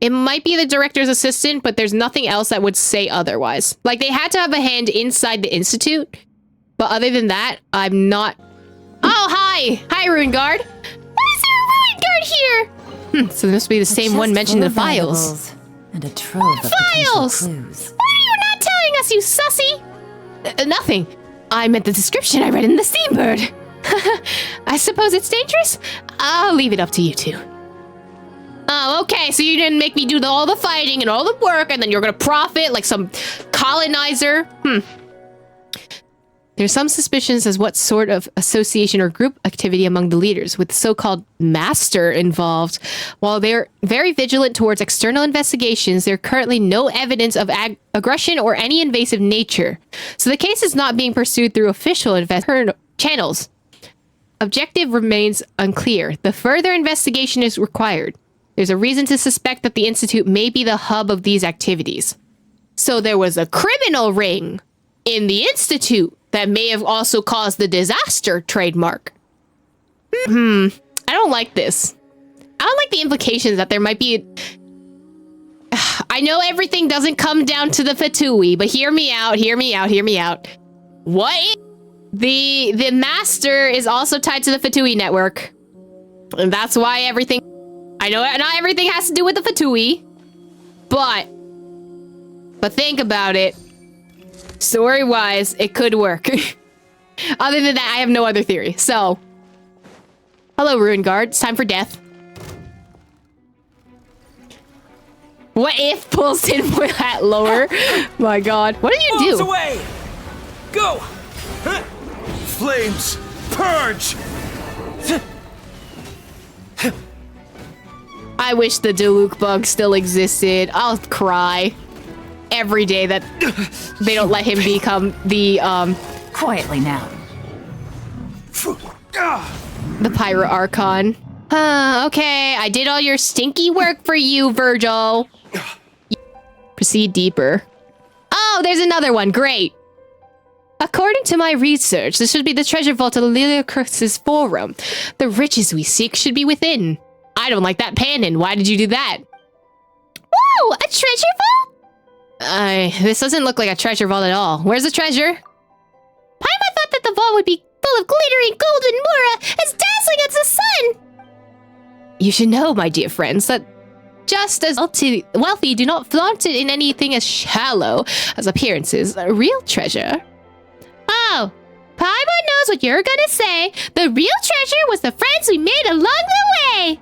It might be the director's assistant, but there's nothing else that would say otherwise. Like, they had to have a hand inside the institute. But other than that, I'm not... Oh, hi! Hi, Ruin Guard! Why is there a Ruin Guard here? So this must be the same one mentioned in the files. And a trove of files! Clues. What are you not telling us, you sussy? Nothing. I meant the description I read in the Steambird. I suppose it's dangerous? I'll leave it up to you two. Oh, okay, so you didn't make me do all the fighting and all the work, and then you're gonna profit like some colonizer? There's some suspicions as what sort of association or group activity among the leaders, with the so-called master involved. While they're very vigilant towards external investigations, there are currently no evidence of aggression or any invasive nature. So the case is not being pursued through official channels. Objective remains unclear. The further investigation is required. There's a reason to suspect that the Institute may be the hub of these activities. So there was a criminal ring in the Institute that may have also caused the disaster trademark. I don't like this. I don't like the implications that there might be... I know everything doesn't come down to the Fatui, but hear me out, hear me out, hear me out. What if the master is also tied to the Fatui network? And that's why everything... I know not everything has to do with the Fatui, but think about it. Story-wise, it could work. Other than that, I have no other theory. So, hello, Ruin Guard. It's time for death. What if pulls in for that lower? My God, what did you do? Away! Go! Flames, purge! I wish the Diluc bug still existed. I'll cry every day that they don't let him become the Quietly now. the Pyro Archon. Okay, I did all your stinky work for you, Virgil. Proceed deeper. Oh, there's another one. Great. According to my research, this should be the treasure vault of Liliacrus's forum. The riches we seek should be within. I don't like that panning. Why did you do that? Whoa, a treasure vault? This doesn't look like a treasure vault at all. Where's the treasure? Paimon thought that the vault would be full of glittering golden mura as dazzling as the sun. You should know, my dear friends, that just as wealthy do not flaunt it in anything as shallow as appearances. A real treasure. Oh, Paimon knows what you're gonna say. The real treasure was the friends we made along the way.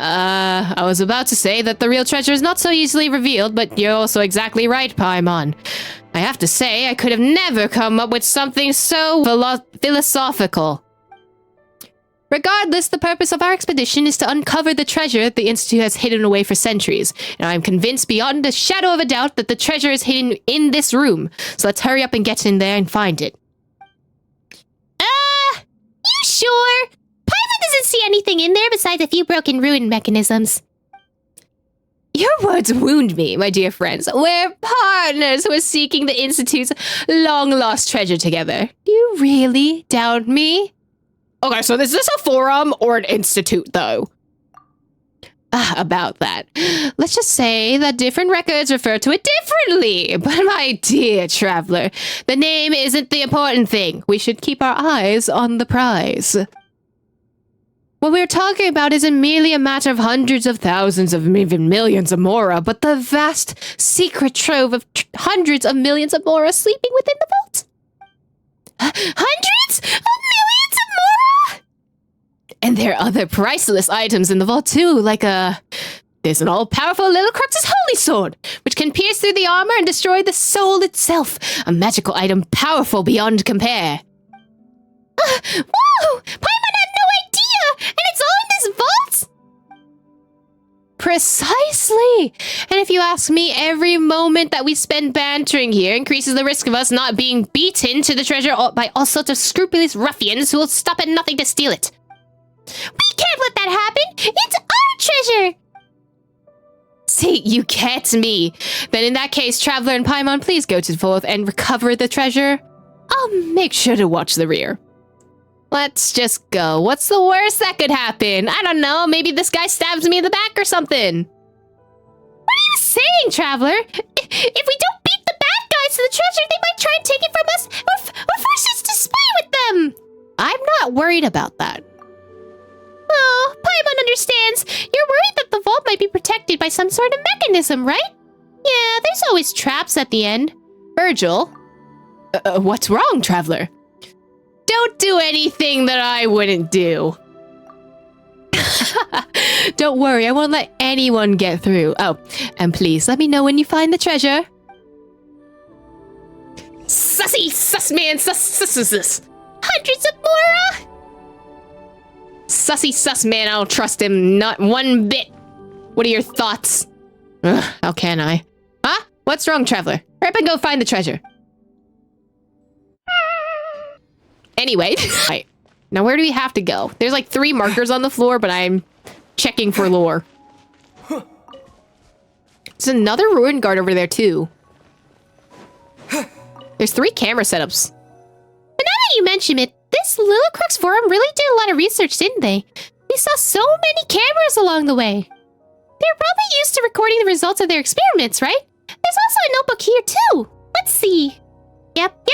I was about to say that the real treasure is not so easily revealed, but you're also exactly right, Paimon. I have to say, I could have never come up with something so philosophical. Regardless, the purpose of our expedition is to uncover the treasure the Institute has hidden away for centuries, and I'm convinced beyond a shadow of a doubt that the treasure is hidden in this room. So let's hurry up and get in there and find it. You sure? Paimon doesn't see anything in there besides a few broken ruin mechanisms. Your words wound me, my dear friends. We're partners who are seeking the Institute's long-lost treasure together. Do you really doubt me? Okay, so is this a forum or an institute, though? About that. Let's just say that different records refer to it differently. But my dear traveler, the name isn't the important thing. We should keep our eyes on the prize. What we're talking about isn't merely a matter of hundreds of thousands of even millions of mora, but the vast secret trove of hundreds of millions of mora sleeping within the vault. Hundreds of millions of mora? And there are other priceless items in the vault too, like there's an all-powerful Liliacrus's holy sword, which can pierce through the armor and destroy the soul itself. A magical item powerful beyond compare. Whoa! Paimon had no idea! And it's all in this vault? Precisely! And if you ask me, every moment that we spend bantering here increases the risk of us not being beaten to the treasure by all sorts of scrupulous ruffians who will stop at nothing to steal it. We can't let that happen! It's our treasure! See, you get me. Then in that case, Traveler and Paimon, please go to the vault and recover the treasure. I'll make sure to watch the rear. Let's just go. What's the worst that could happen? I don't know. Maybe this guy stabs me in the back or something. What are you saying, Traveler? If we don't beat the bad guys to the treasure, they might try and take it from us or force us to spy with them. I'm not worried about that. Oh, Paimon understands. You're worried that the vault might be protected by some sort of mechanism, right? Yeah, there's always traps at the end. Virgil? What's wrong, Traveler? Don't do anything that I wouldn't do. Don't worry, I won't let anyone get through. Oh, and please let me know when you find the treasure. Sussy! Sus man! Sus! Hundreds of Mora? Sussy sus man, I don't trust him not one bit. What are your thoughts? Ugh, how can I? Huh? What's wrong, traveler? Hurry up and go find the treasure. Anyway. Right. Now where do we have to go? There's like 3 markers on the floor, but I'm checking for lore. There's another ruin guard over there too. There's 3 camera setups. But now that you mention it, this Lillicrux forum really did a lot of research, didn't they? We saw so many cameras along the way. They're probably used to recording the results of their experiments, right? There's also a notebook here, too. Let's see. Yep.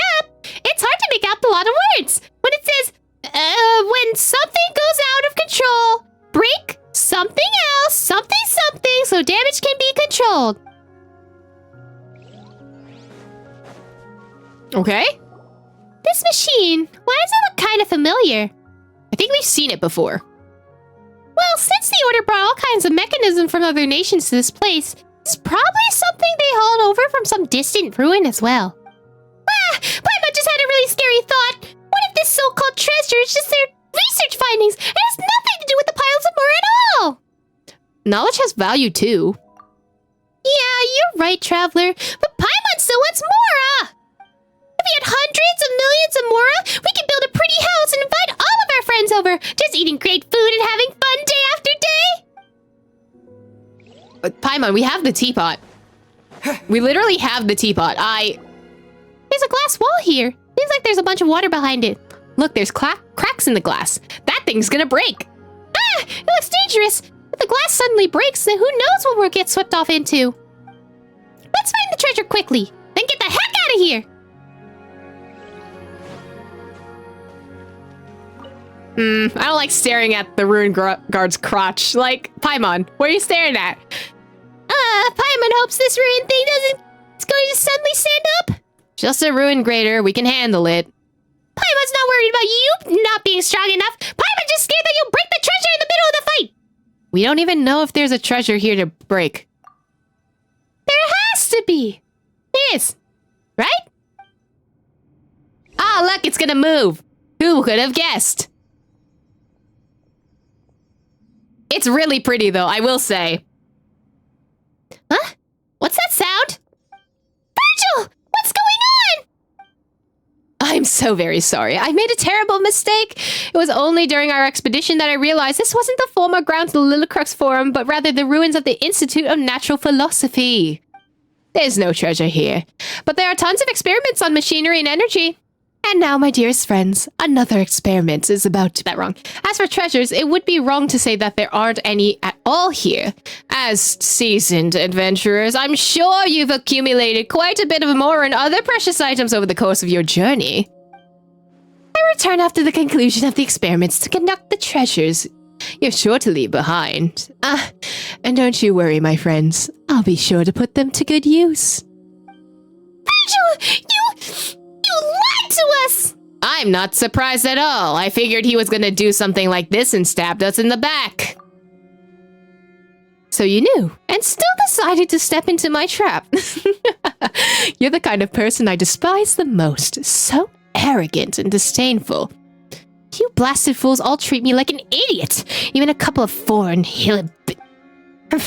It's hard to make out a lot of words. When it says, when something goes out of control, break something else, something, so damage can be controlled. Okay. This machine, why does it look kind of familiar? I think we've seen it before. Well, since the Order brought all kinds of mechanisms from other nations to this place, it's probably something they hauled over from some distant ruin as well. Paimon just had a really scary thought. What if this so-called treasure is just their research findings and has nothing to do with the piles of Mora at all? Knowledge has value too. Yeah, you're right, Traveler, but Paimon still wants Mora! If we had hundreds of millions of Mora, we could build a pretty house and invite all of our friends over, just eating great food and having fun day after day. Paimon, we have the teapot. We literally have the teapot. There's a glass wall here. Seems like there's a bunch of water behind it. Look, there's cracks in the glass. That thing's gonna break. It looks dangerous. If the glass suddenly breaks, then who knows what we'll get swept off into. Let's find the treasure quickly, then get the heck out of here. I don't like staring at the ruin guard's crotch. Like, Paimon, what are you staring at? Paimon hopes this ruin thing it's going to suddenly stand up. Just a ruin grater. We can handle it. Paimon's not worried about you not being strong enough. Paimon's just scared that you'll break the treasure in the middle of the fight. We don't even know if there's a treasure here to break. There has to be. There is. Right? Ah, look, it's gonna move. Who could have guessed? It's really pretty, though, I will say. Huh? What's that sound? Virgil! What's going on? I'm so very sorry. I made a terrible mistake. It was only during our expedition that I realized this wasn't the former grounds of the Lillicrux Forum, but rather the ruins of the Institute of Natural Philosophy. There's no treasure here, but there are tons of experiments on machinery and energy. And now, my dearest friends, another experiment is about to... That wrong. As for treasures, it would be wrong to say that there aren't any at all here. As seasoned adventurers, I'm sure you've accumulated quite a bit of more and other precious items over the course of your journey. I return after the conclusion of the experiments to conduct the treasures you're sure to leave behind. And don't you worry, my friends. I'll be sure to put them to good use. Virgil, you lied to us! I'm not surprised at all. I figured he was gonna do something like this and stabbed us in the back. So you knew, and still decided to step into my trap. You're the kind of person I despise the most. So arrogant and disdainful. You blasted fools all treat me like an idiot. Even a couple of foreign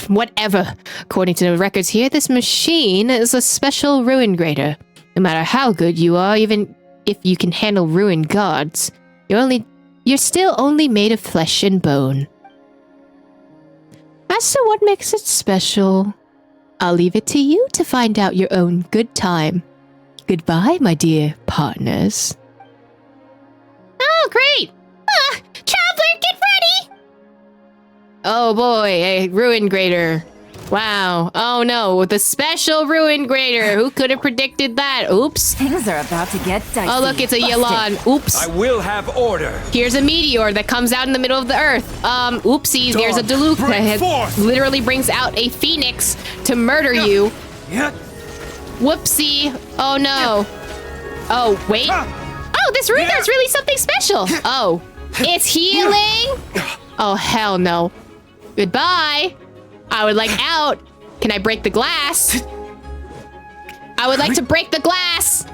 whatever. According to the records here, this machine is a special ruin grater. No matter how good you are, even if you can handle ruin gods, you're still only made of flesh and bone. As to what makes it special, I'll leave it to you to find out your own good time. Goodbye, my dear partners. Oh, great! Traveler, get ready! Oh boy, a ruin grater. Wow. Oh no, the special ruin grater. Who could have predicted that? Oops. Things are about to get dicey. Oh look, it's a Yelan. Oops. I will have order. Here's a meteor that comes out in the middle of the earth. Oopsie, there's a Diluc that literally brings out a phoenix to murder you. Whoopsie. Oh no. Oh, wait. Oh, this ruin guard's really something special. Oh, it's healing? Oh, hell no. Goodbye. I would like out. Can I break the glass? I would like to break the glass.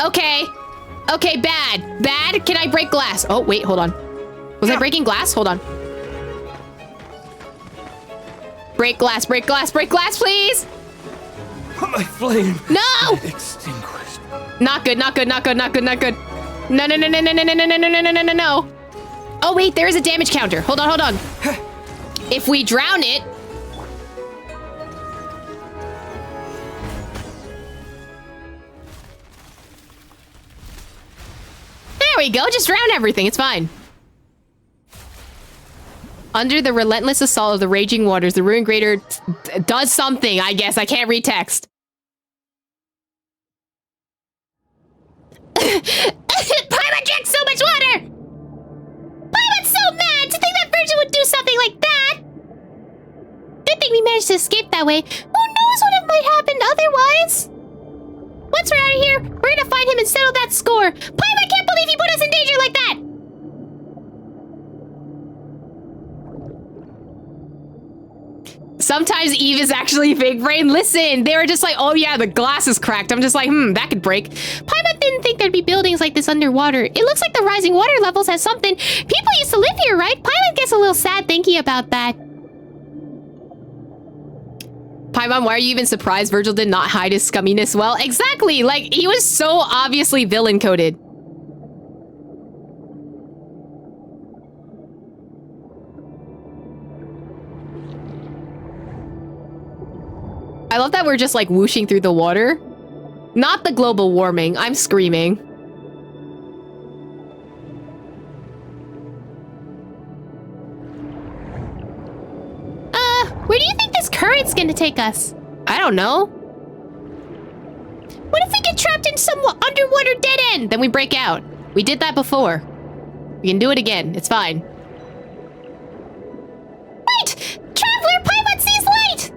Okay. Okay, bad. Bad? Can I break glass? Oh, wait, hold on. Was I breaking glass? Hold on. Break glass, break glass, break glass, please! My flame. No! Extinguished. Not good, not good, not good, not good, not good. No, no, no, no, no, no, no, no, no, no, no, no, no, no. Oh, wait, there is a damage counter. Hold on, hold on. If we drown it... There we go, just drown everything, it's fine. Under the relentless assault of the raging waters, the ruin greater does something, I guess. I can't read text. Paimon drank so much water! Paimon's so mad to think that Virgil would do something like that! Good thing we managed to escape that way. Who knows what might happen otherwise? Once we're out of here, we're gonna find him and settle that score. Paimon can't believe he put us in danger like that! Sometimes Eve is actually big brain. Listen, they were just like, oh yeah, the glass is cracked. I'm just like, that could break. Paimon didn't think there'd be buildings like this underwater. It looks like the rising water levels has something. People used to live here, right? Paimon gets a little sad thinking about that. Paimon, why are you even surprised Virgil did not hide his scumminess well? Exactly, like, he was so obviously villain-coded. I love that we're just like whooshing through the water. Not the global warming. I'm screaming. Where do you think this current's gonna take us? I don't know. What if we get trapped in some underwater dead end? Then we break out. We did that before. We can do it again. It's fine. Wait! Traveler, Paimon sees light!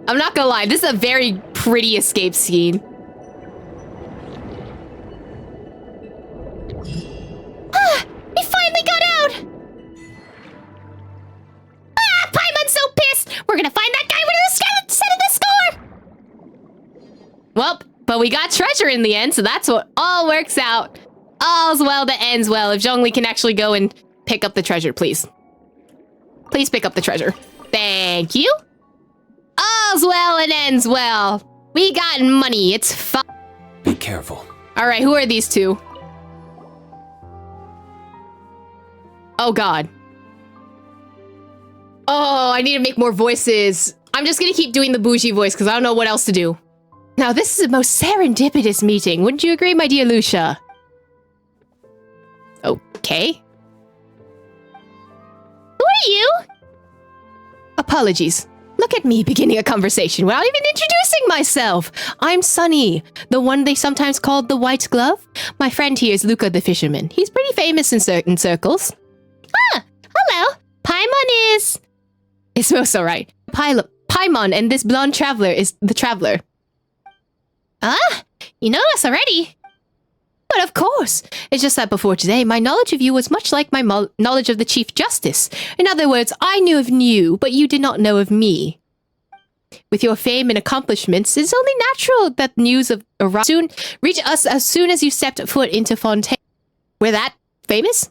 I'm not gonna lie. This is a very pretty escape scene. We finally got out! Paimon's so pissed! We're gonna find that guy with the set of the score! Well, but we got treasure in the end, so that's what all works out. All's well that ends well. If Zhongli can actually go and pick up the treasure, please. Please pick up the treasure. Thank you. All's well and ends well. We got money. It's fine. Be careful. All right, who are these two? Oh, God. Oh, I need to make more voices. I'm just gonna keep doing the bougie voice because I don't know what else to do. Now, this is a most serendipitous meeting. Wouldn't you agree, my dear Lucia? Okay. Who are you? Apologies. Look at me beginning a conversation without even introducing myself. I'm Sunny, the one they sometimes called the White Glove. My friend here is Luca the Fisherman. He's pretty famous in certain circles. Ah, hello. Paimon is... It smells so right. Paimon and this blonde traveler is the traveler. Ah, you know us already. But of course. It's just that before today, my knowledge of you was much like my knowledge of the Chief Justice. In other words, I knew of you, but you did not know of me. With your fame and accomplishments, it's only natural that news of soon reach us as soon as you stepped foot into Fontaine. We're that famous?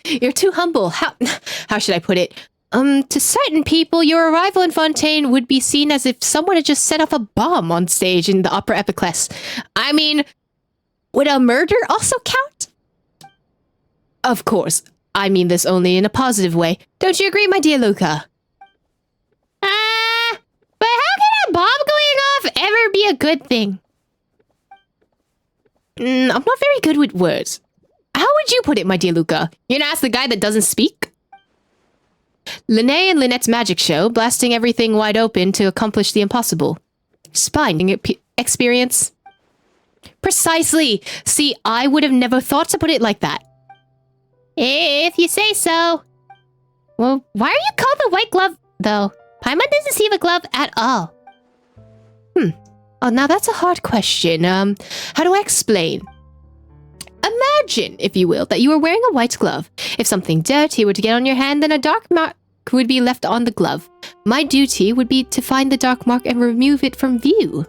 You're too humble. How should I put it? To certain people, your arrival in Fontaine would be seen as if someone had just set off a bomb on stage in the upper epiclese. I mean, would a murder also count? Of course. I mean this only in a positive way. Don't you agree, my dear Luca? But how can a bomb going off ever be a good thing? I'm not very good with words. How would you put it, my dear Luca? You're gonna ask the guy that doesn't speak? Linnae and Lynette's magic show, blasting everything wide open to accomplish the impossible. Spying experience? Precisely! See, I would have never thought to put it like that. If you say so. Well, why are you called the White Glove, though? Paimon doesn't see the glove at all. Oh, now that's a hard question. How do I explain? Imagine, if you will, that you were wearing a white glove. If something dirty were to get on your hand, then a dark mark mark would be left on the glove. My duty would be to find the dark mark and remove it from view.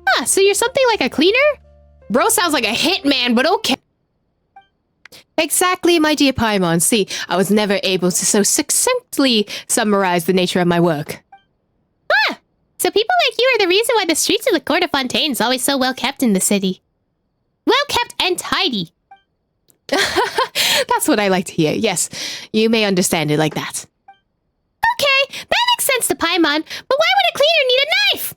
Ah, so you're something like a cleaner? Bro sounds like a hitman, but okay. Exactly, my dear Paimon. See, I was never able to so succinctly summarize the nature of my work. Ah, so people like you are the reason why the streets of the court of Fontaine is always so well kept in the city. Well kept and tidy. That's what I like to hear. Yes, you may understand it like that. Okay, that makes sense to Paimon, but why would a cleaner need a knife?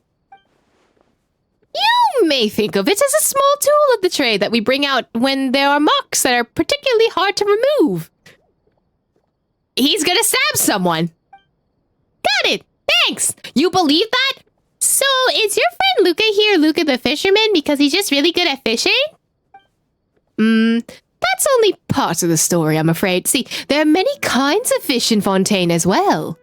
You may think of it as a small tool of the trade that we bring out when there are marks that are particularly hard to remove. He's gonna stab someone. Got it. Thanks. You believe that? So, is your friend Luca here Luca the fisherman because he's just really good at fishing? That's only part of the story, I'm afraid. See, there are many kinds of fish in Fontaine as well.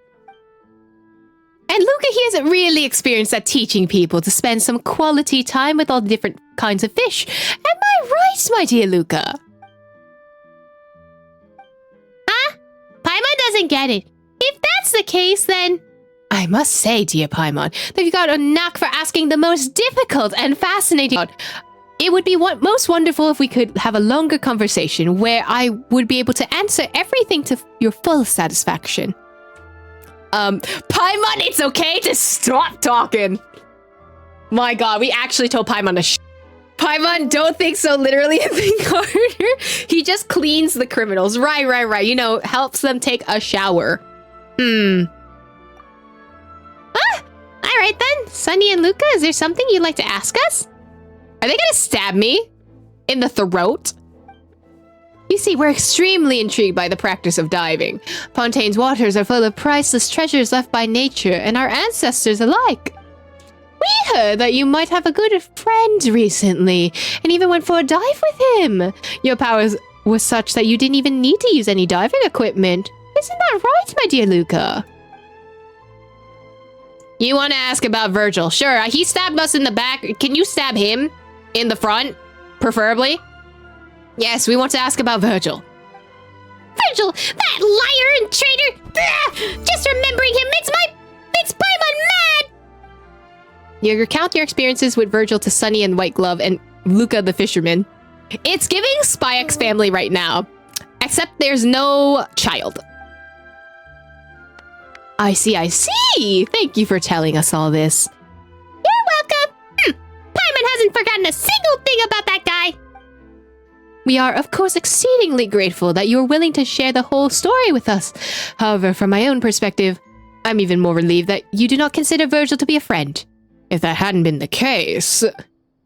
And Luca he has really experienced at teaching people to spend some quality time with all the different kinds of fish. Am I right, my dear Luca? Huh? Paimon doesn't get it. If that's the case, then... I must say, dear Paimon, that you've got a knack for asking the most difficult and fascinating... It would be most wonderful if we could have a longer conversation where I would be able to answer everything to your full satisfaction. Paimon, it's okay to stop talking. My god, we actually told Paimon to Paimon, don't think so literally, think harder. He just cleans the criminals. Right. You know, helps them take a shower. Ah, alright then. Sunny and Luca, is there something you'd like to ask us? Are they gonna stab me? In the throat? You see, we're extremely intrigued by the practice of diving. Fontaine's waters are full of priceless treasures left by nature and our ancestors alike. We heard that you might have a good friend recently, and even went for a dive with him. Your powers were such that you didn't even need to use any diving equipment. Isn't that right, my dear Luca? You want to ask about Virgil? Sure, he stabbed us in the back. Can you stab him? In the front, preferably? Yes, we want to ask about Virgil. Virgil, that liar and traitor! Ugh, just remembering him makes Paimon mad! You recount your experiences with Virgil to Sunny and White Glove and Luca the fisherman. It's giving Spy X Family right now, except there's no child. I see. Thank you for telling us all this. You're welcome. Paimon hasn't forgotten a single thing about that guy. We are, of course, exceedingly grateful that you are willing to share the whole story with us. However, from my own perspective, I'm even more relieved that you do not consider Virgil to be a friend. If that hadn't been the case...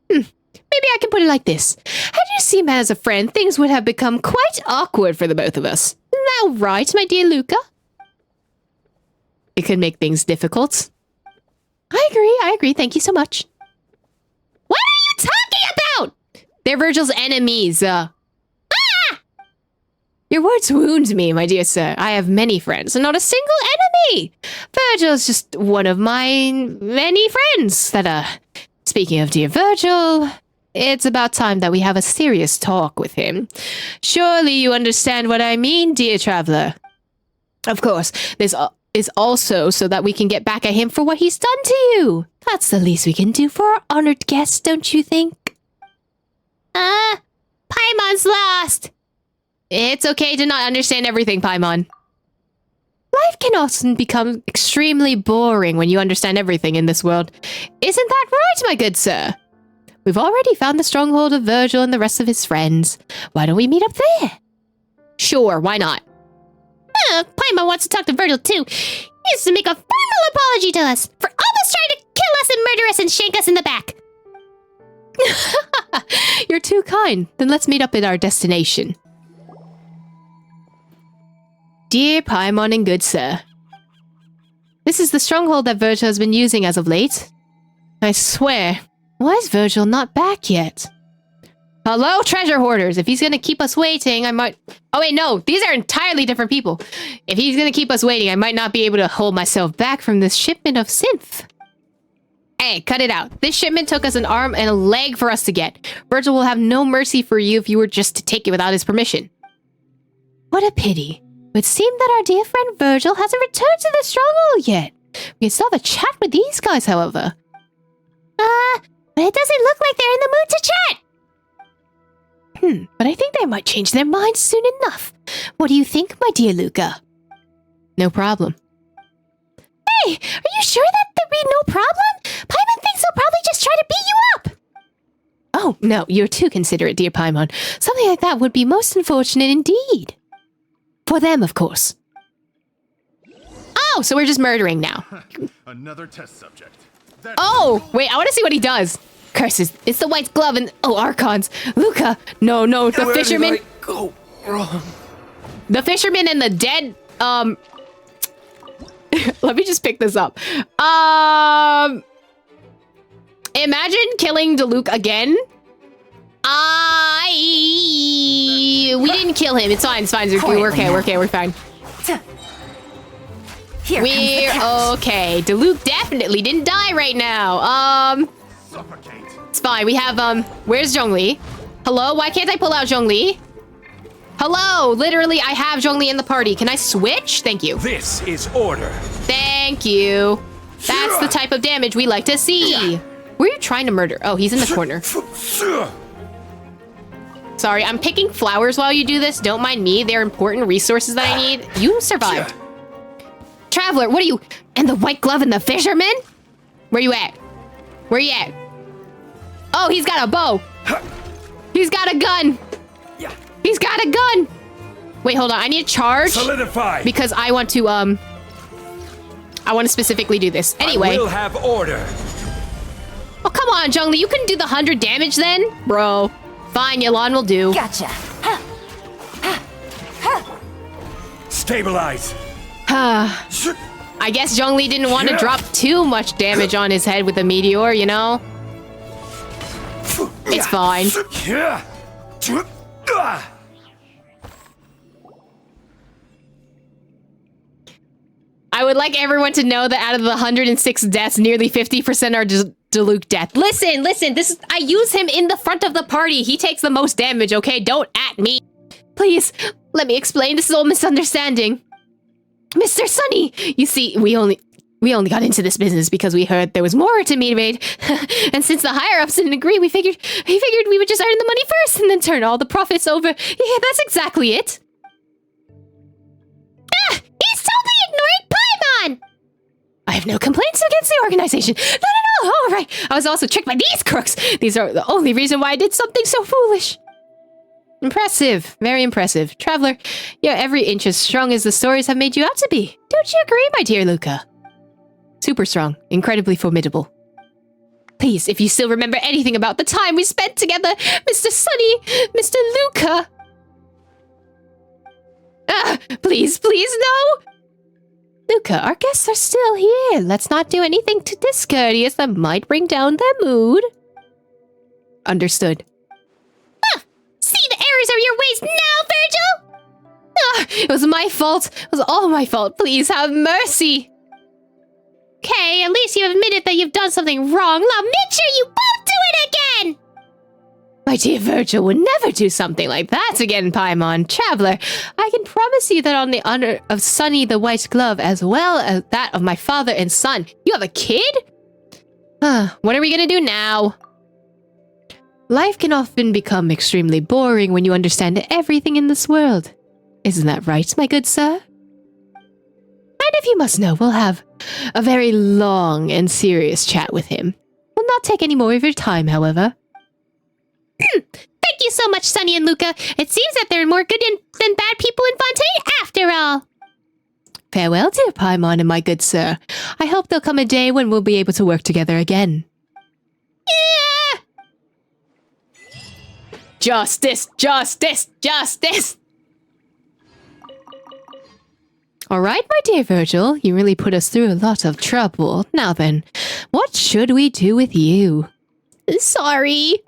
maybe I can put it like this. Had you seen him as a friend, things would have become quite awkward for the both of us. Now, right, my dear Luca? It could make things difficult. I agree. Thank you so much. What are you talking about? They're Virgil's enemies. Your words wound me, my dear sir. I have many friends, and not a single enemy. Virgil's just one of my many friends that, Speaking of dear Virgil, it's about time that we have a serious talk with him. Surely you understand what I mean, dear traveler. Of course, this is also so that we can get back at him for what he's done to you. That's the least we can do for our honored guest, don't you think? Paimon's lost. It's okay to not understand everything, Paimon. Life can often become extremely boring when you understand everything in this world. Isn't that right, my good sir? We've already found the stronghold of Virgil and the rest of his friends. Why don't we meet up there? Sure, why not? Paimon wants to talk to Virgil too. He needs to make a formal apology to us for almost trying to kill us and murder us and shank us in the back. You're too kind. Then let's meet up at our destination. Dear Paimon and good sir, this is the stronghold that Virgil has been using as of late. I swear, why is Virgil not back yet? Hello, treasure hoarders. If he's gonna keep us waiting, I might... Oh wait, no, these are entirely different people. If he's gonna keep us waiting, I might not be able to hold myself back from this shipment of synth. Hey, cut it out. This shipment took us an arm and a leg for us to get. Virgil will have no mercy for you if you were just to take it without his permission. What a pity. would seem that our dear friend Virgil hasn't returned to the stronghold yet. We still have a chat with these guys, however. But it doesn't look like they're in the mood to chat. But I think they might change their minds soon enough. What do you think, my dear Luca? No problem. Hey, are you sure that there'd be no problem? Paimon thinks he'll probably just try to beat you up. Oh, no, you're too considerate, dear Paimon. Something like that would be most unfortunate indeed. For them, of course. Oh, so we're just murdering now. Another test subject. Oh, wait, I want to see what he does. Curses, it's the white glove and... Oh, Archons. Luca. No, the fisherman. Where did I go wrong? The fisherman and the dead... Let me just pick this up. Imagine killing Diluc again. We didn't kill him. It's fine. We're okay. We're fine. We're okay. Diluc definitely didn't die right now. It's fine. We have, where's Zhongli? Hello? Why can't I pull out Zhongli? Hello? Literally, I have Zhongli in the party. Can I switch? Thank you. This is order. Thank you. That's the type of damage we like to see. Where are you trying to murder? Oh, he's in the corner. Sorry, I'm picking flowers while you do this. Don't mind me. They're important resources that I need. You survived. Traveler, what are you? And the white glove and the fisherman? Where you at? Where you at? Oh, he's got a bow. He's got a gun. He's got a gun. Wait, hold on. I need to charge. Solidify. Because I want to, I want to specifically do this. Anyway. I will have order. Oh, come on, Zhongli. You couldn't do the 100 damage then? Bro. Fine, Yelan will do. Gotcha. Stabilize. I guess Zhongli didn't want to drop too much damage on his head with a meteor, you know? It's fine. I would like everyone to know that out of the 106 deaths, nearly 50% are Diluc death. Listen, this is, I use him in the front of the party. He takes the most damage, okay? Don't at me. Please, let me explain. This is all misunderstanding. Mr. Sunny, you see, we only got into this business because we heard there was more to be made. And since the higher-ups didn't agree, he figured we would just earn the money first and then turn all the profits over. Yeah, that's exactly it. He's totally ignoring Paimon! I have no complaints against the organization. No. All right. I was also tricked by these crooks. These are the only reason why I did something so foolish. Impressive. Very impressive. Traveler, you're every inch as strong as the stories have made you out to be. Don't you agree, my dear Luca? Super strong. Incredibly formidable. Please, if you still remember anything about the time we spent together, Mr. Sunny, Mr. Luca. Please, no. Luca, our guests are still here. Let's not do anything too discourteous that might bring down their mood. Understood. See the errors of your ways now, Virgil? It was my fault. It was all my fault. Please have mercy. Okay, at least you admitted that you've done something wrong. Now make sure you won't do it again! My dear Virgil would never do something like that again, Paimon. Traveler, I can promise you that on the honor of Sunny the White Glove, as well as that of my father and son. You have a kid? What are we gonna do now? Life can often become extremely boring when you understand everything in this world. Isn't that right, my good sir? And if you must know, we'll have a very long and serious chat with him. We'll not take any more of your time, however. Thank you so much, Sunny and Luca. It seems that there are more good than bad people in Fontaine after all. Farewell, dear Paimon and my good sir. I hope there'll come a day when we'll be able to work together again. Yeah! Justice! All right, my dear Virgil, you really put us through a lot of trouble. Now then, what should we do with you? Sorry.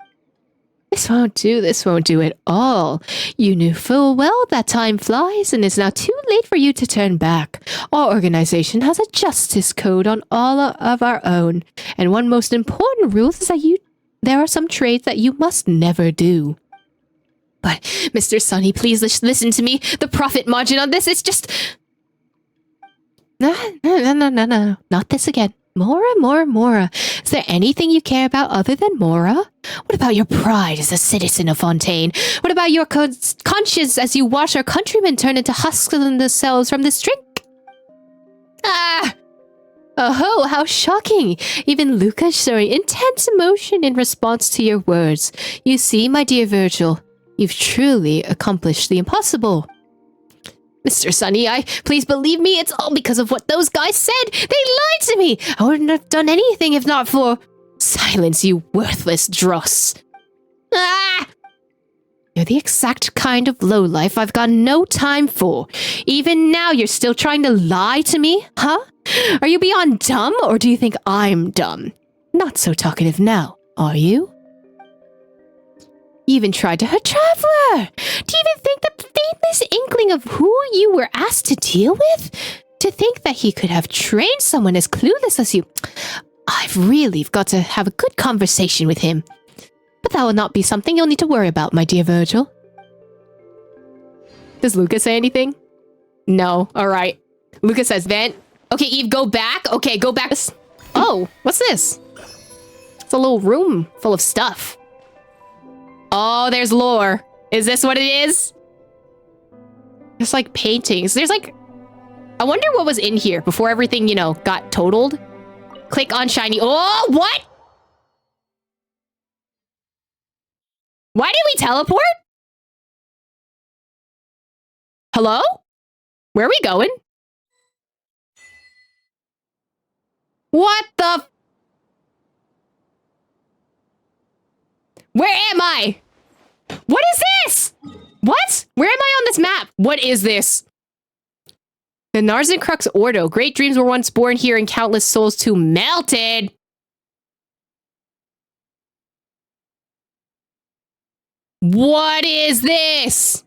This won't do at all. You knew full well that time flies and it's now too late for you to turn back. Our organization has a justice code on all of our own, and one most important rule is that there are some trades that you must never do. But, Mr. Sunny, please listen to me. The profit margin on this is just... No. Not this again. Mora. Is there anything you care about other than Mora? What about your pride as a citizen of Fontaine? What about your conscience as you watch our countrymen turn into husks themselves from this drink? Oh, how shocking. Even Luca's showing intense emotion in response to your words. You see, my dear Virgil, you've truly accomplished the impossible. Mr. Sunny, please believe me, it's all because of what those guys said. They lied to me. I wouldn't have done anything if not for... Silence, you worthless dross. You're the exact kind of lowlife I've got no time for. Even now, you're still trying to lie to me, huh? Are you beyond dumb, or do you think I'm dumb? Not so talkative now, are you? You even tried to hurt Traveler! Do you even think the faintest inkling of who you were asked to deal with? To think that he could have trained someone as clueless as you... I've really got to have a good conversation with him. But that will not be something you'll need to worry about, my dear Virgil. Does Lucas say anything? No, alright. Lucas says, vent. Okay, Eve, go back. Okay, go back. Oh, what's this? It's a little room full of stuff. Oh, there's lore. Is this what it is? There's like paintings. There's like... I wonder what was in here before everything, you know, got totaled. Click on shiny... Oh, what? Why did we teleport? Hello? Where are we going? What the... Where am I? What is this? What? Where am I on this map? What is this? The Narzen Crux Ordo. Great dreams were once born here and countless souls too melted. What is this?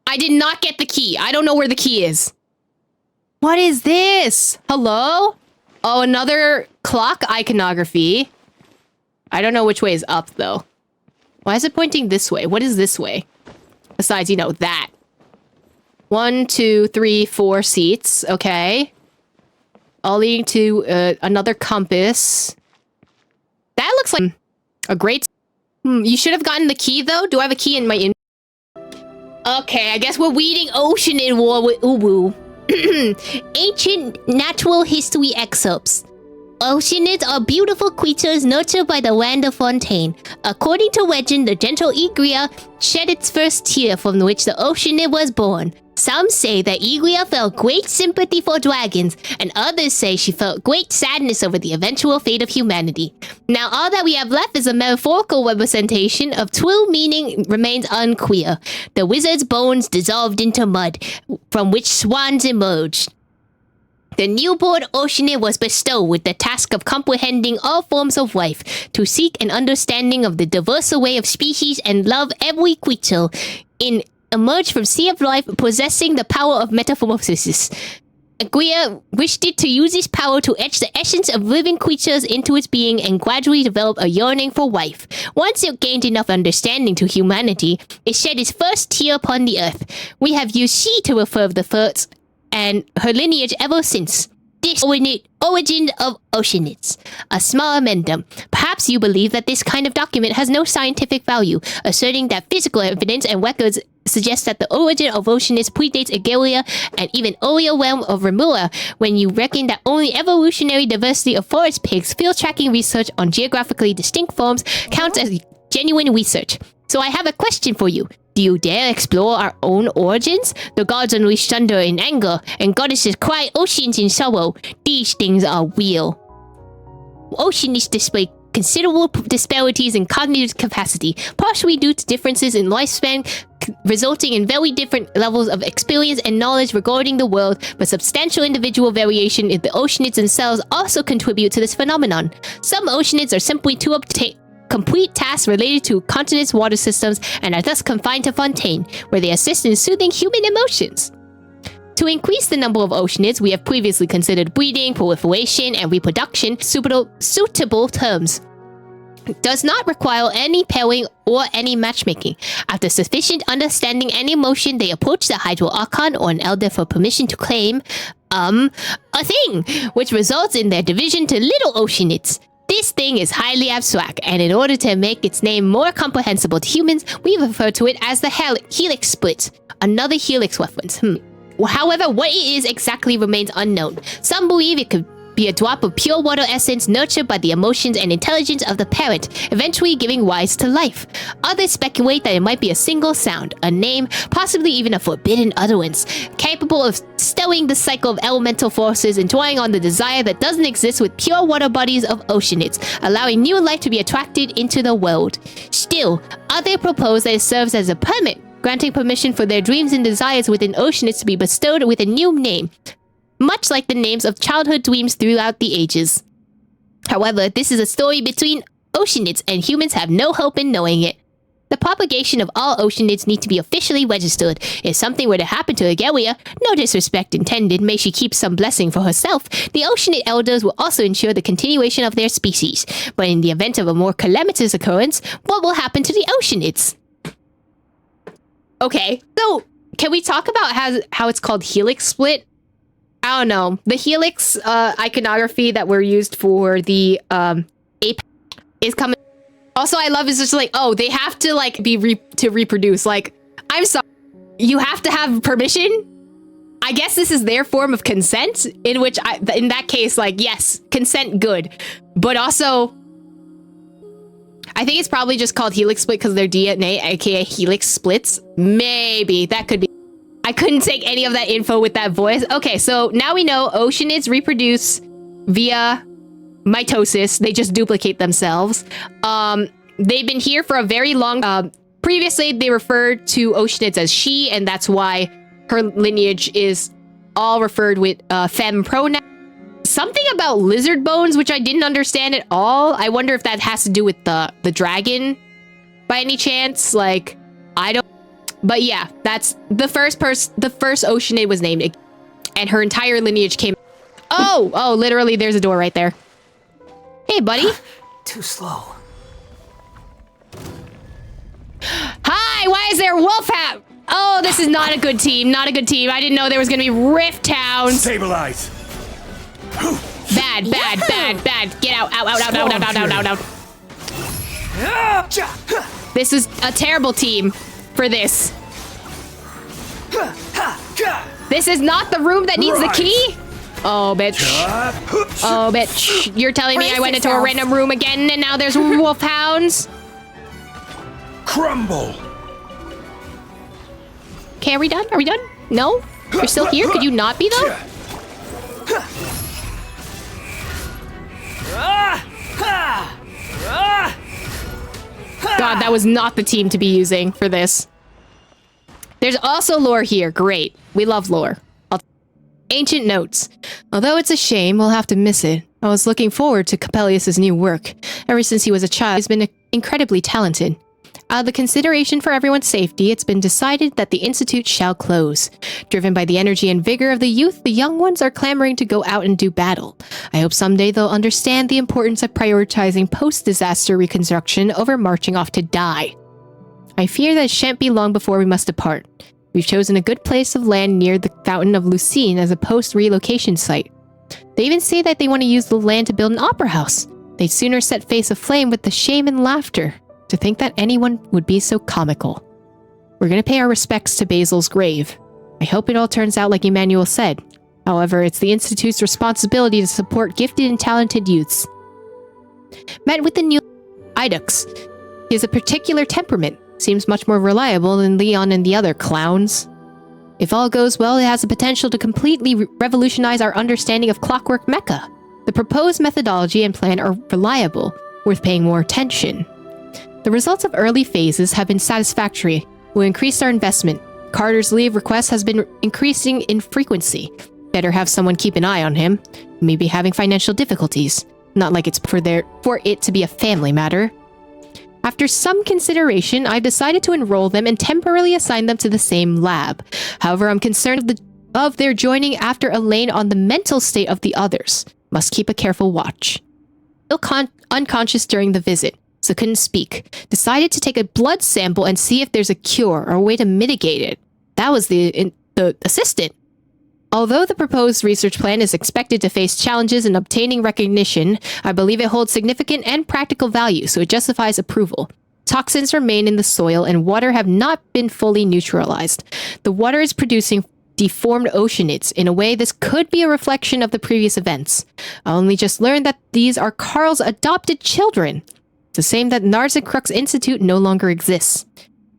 I did not get the key. I don't know where the key is. What is this? Hello? Oh, another clock iconography. I don't know which way is up, though. Why is it pointing this way? What is this way? Besides, you know, that. 1, 2, 3, 4 seats. Okay. All leading to another compass. That looks like a great... you should have gotten the key, though. Do I have a key in my... Okay, I guess we're reading Oceanid War with Uwu. Ancient natural history excerpts. Oceanids are beautiful creatures nurtured by the land of Fontaine. According to legend, the gentle Igria shed its first tear from which the Oceanid was born. Some say that Igria felt great sympathy for dragons, and others say she felt great sadness over the eventual fate of humanity. Now all that we have left is a metaphorical representation of true meaning remains unclear. The wizard's bones dissolved into mud, from which swans emerged. The newborn Oceanid was bestowed with the task of comprehending all forms of life, to seek an understanding of the diverse array of species and love every creature in emerge from sea of life possessing the power of metamorphosis. Aguirre wished it to use this power to etch the essence of living creatures into its being and gradually develop a yearning for life. Once it gained enough understanding to humanity, it shed its first tear upon the earth. We have used she to refer to the first and her lineage ever since. This origin of Oceanids. A small amendum. Perhaps you believe that this kind of document has no scientific value, asserting that physical evidence and records suggest that the origin of Oceanids predates Agelia and even earlier realm of Remula, when you reckon that only evolutionary diversity of forest pigs, field tracking research on geographically distinct forms counts as genuine research. So I have a question for you. Do you dare explore our own origins? The gods unleash thunder in anger, and goddesses cry oceans in sorrow. These things are real. Oceanids display considerable disparities in cognitive capacity, partially due to differences in lifespan, resulting in very different levels of experience and knowledge regarding the world, but substantial individual variation in the Oceanids themselves also contribute to this phenomenon. Some Oceanids are simply too complete tasks related to continents' water systems and are thus confined to Fontaine, where they assist in soothing human emotions. To increase the number of Oceanids, we have previously considered breeding, proliferation, and reproduction suitable terms. Does not require any pairing or any matchmaking. After sufficient understanding and emotion, they approach the Hydro Archon or an Elder for permission to claim, a thing, which results in their division to little oceanids. This thing is highly abstract, and in order to make its name more comprehensible to humans, we refer to it as the Helix Split. Another Helix reference. However, what it is exactly remains unknown. Some believe it could be a drop of pure water essence nurtured by the emotions and intelligence of the parent, eventually giving rise to life. Others speculate that it might be a single sound, a name, possibly even a forbidden utterance, capable of stilling the cycle of elemental forces and drawing on the desire that doesn't exist with pure water bodies of oceanids, allowing new life to be attracted into the world. Still, others propose that it serves as a permit, granting permission for their dreams and desires within oceanids to be bestowed with a new name, much like the names of childhood dreams throughout the ages. However, this is a story between oceanids, and humans have no hope in knowing it. The propagation of all oceanids need to be officially registered. If something were to happen to Agelia, no disrespect intended, may she keep some blessing for herself, the oceanid elders will also ensure the continuation of their species. But in the event of a more calamitous occurrence, what will happen to the oceanids? Okay, so can we talk about how it's called Helix Split? I don't know. The Helix iconography that were used for the ape is coming. Also, I love is just like, oh, they have to like be to reproduce. Like, I'm sorry, you have to have permission. I guess this is their form of consent, in which in that case, like, yes, consent, good, but also, I think it's probably just called Helix Split because their DNA, aka Helix splits. Maybe that could be. I couldn't take any of that info with that voice. Okay, so now we know oceanids reproduce via mitosis. They just duplicate themselves. They've been here for a very long... previously, they referred to oceanids as she, and that's why her lineage is all referred with femme pronoun. Something about lizard bones, which I didn't understand at all. I wonder if that has to do with the dragon by any chance. Like, I don't... But yeah, that's the first oceanid was named, and her entire lineage came. Oh, literally, there's a door right there. Hey, buddy. Too slow. Hi, why is there wolf hat? Oh, this is not a good team. Not a good team. I didn't know there was gonna be Rift Towns. Stabilize. Bad. Get out. Out. This is a terrible team for this. This is not the room that needs the key? Oh, bitch. Oh, bitch. You're telling me I went into a random room again and now there's wolfhounds? Crumble. Okay, are we done? Are we done? No? You're still here? Could you not be, though? God, that was not the team to be using for this. There's also lore here. Great. We love lore. Ancient notes. Although it's a shame, we'll have to miss it. I was looking forward to Coppelius's new work. Ever since he was a child, he's been incredibly talented. Out of the consideration for everyone's safety, it's been decided that the Institute shall close. Driven by the energy and vigor of the youth, the young ones are clamoring to go out and do battle. I hope someday they'll understand the importance of prioritizing post-disaster reconstruction over marching off to die. I fear that it shan't be long before we must depart. We've chosen a good place of land near the Fountain of Lucine as a post-relocation site. They even say that they want to use the land to build an opera house. They'd sooner set face aflame with the shame and laughter. To think that anyone would be so comical. We're going to pay our respects to Basil's grave. I hope it all turns out like Emmanuel said. However, it's the Institute's responsibility to support gifted and talented youths. Met with the new Idux. He has a particular temperament. Seems much more reliable than Leon and the other clowns. If all goes well, it has the potential to completely revolutionize our understanding of Clockwork Mecha. The proposed methodology and plan are reliable, worth paying more attention. The results of early phases have been satisfactory. We'll increase our investment. Carter's leave request has been increasing in frequency. Better have someone keep an eye on him. Maybe having financial difficulties. Not like it's for it to be a family matter. After some consideration, I decided to enroll them and temporarily assign them to the same lab. However, I'm concerned of their joining after Elaine on the mental state of the others. Must keep a careful watch. Still unconscious during the visit. so couldn't speak. Decided to take a blood sample and see if there's a cure or a way to mitigate it. That was the assistant. Although the proposed research plan is expected to face challenges in obtaining recognition, I believe it holds significant and practical value, so it justifies approval. Toxins remain in the soil and water have not been fully neutralized. The water is producing deformed oceanids. In a way, this could be a reflection of the previous events. I only just learned that these are Carl's adopted children. It's the same that Narzacrux Institute no longer exists.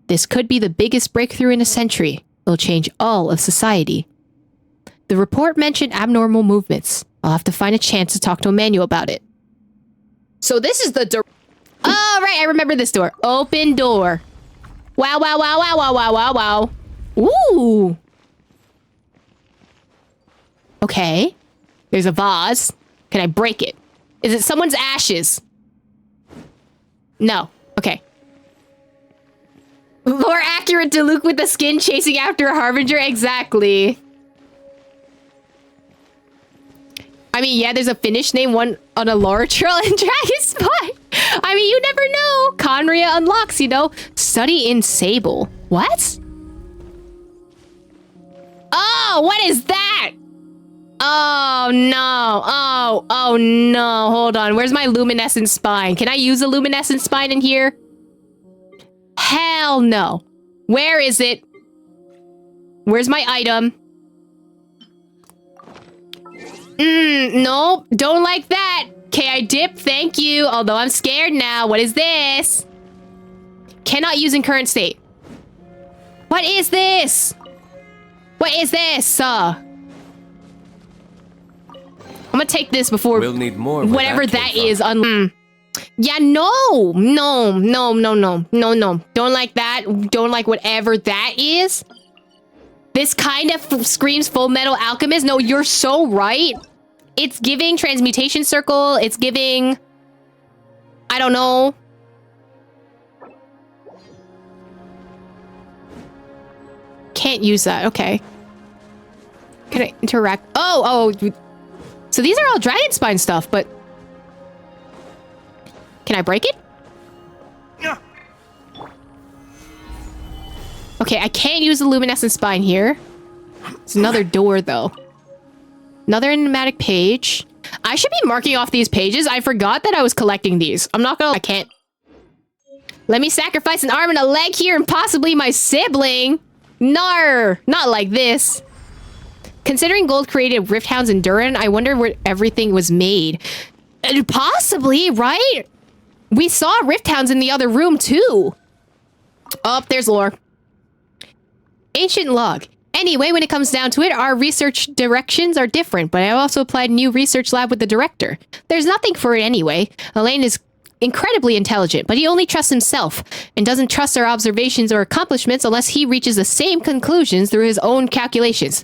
This could be the biggest breakthrough in a century. It'll change all of society. The report mentioned abnormal movements. I'll have to find a chance to talk to Emmanuel about it. So this is the door. Oh, right, I remember this door. Open door. Wow, wow, wow, wow, wow, wow, wow, wow. Ooh. Okay. There's a vase. Can I break it? Is it someone's ashes? No. Okay. More accurate to Luke with the skin chasing after a harbinger? Exactly. I mean, yeah, there's a Finnish name, one on a Laura Trail and Dragon Spot. I mean, you never know. Conria unlocks, you know. Study in Sable. What? Oh, what is that? Oh, no. Oh, no. Hold on. Where's my luminescent spine? Can I use a luminescent spine in here? Hell no. Where is it? Where's my item? No, don't like that. Okay, I dip, thank you. Although I'm scared now. What is this? Cannot use in current state. What is this? What is this? I'm gonna take this before We'll need more. whatever that is. Yeah, no. Don't like that. Don't like whatever that is. This kind of screams Full Metal Alchemist. No, you're so right. It's giving transmutation circle. It's giving... I don't know. Can't use that. Okay. Can I interact? Oh. So these are all Dragon Spine stuff, but... Can I break it? Okay, I can't use the luminescent spine here. It's another door, though. Another enigmatic page. I should be marking off these pages. I forgot that I was collecting these. I'm not gonna... I can't. Let me sacrifice an arm and a leg here and possibly my sibling. Nar! Not like this. Considering gold created Rift Hounds in Durin, I wonder where everything was made. Possibly, right? We saw Rift Hounds in the other room, too. Oh, there's lore. Ancient log. Anyway, when it comes down to it, our research directions are different, but I also applied a new research lab with the director. There's nothing for it anyway. Elaine is incredibly intelligent, but he only trusts himself and doesn't trust our observations or accomplishments unless he reaches the same conclusions through his own calculations.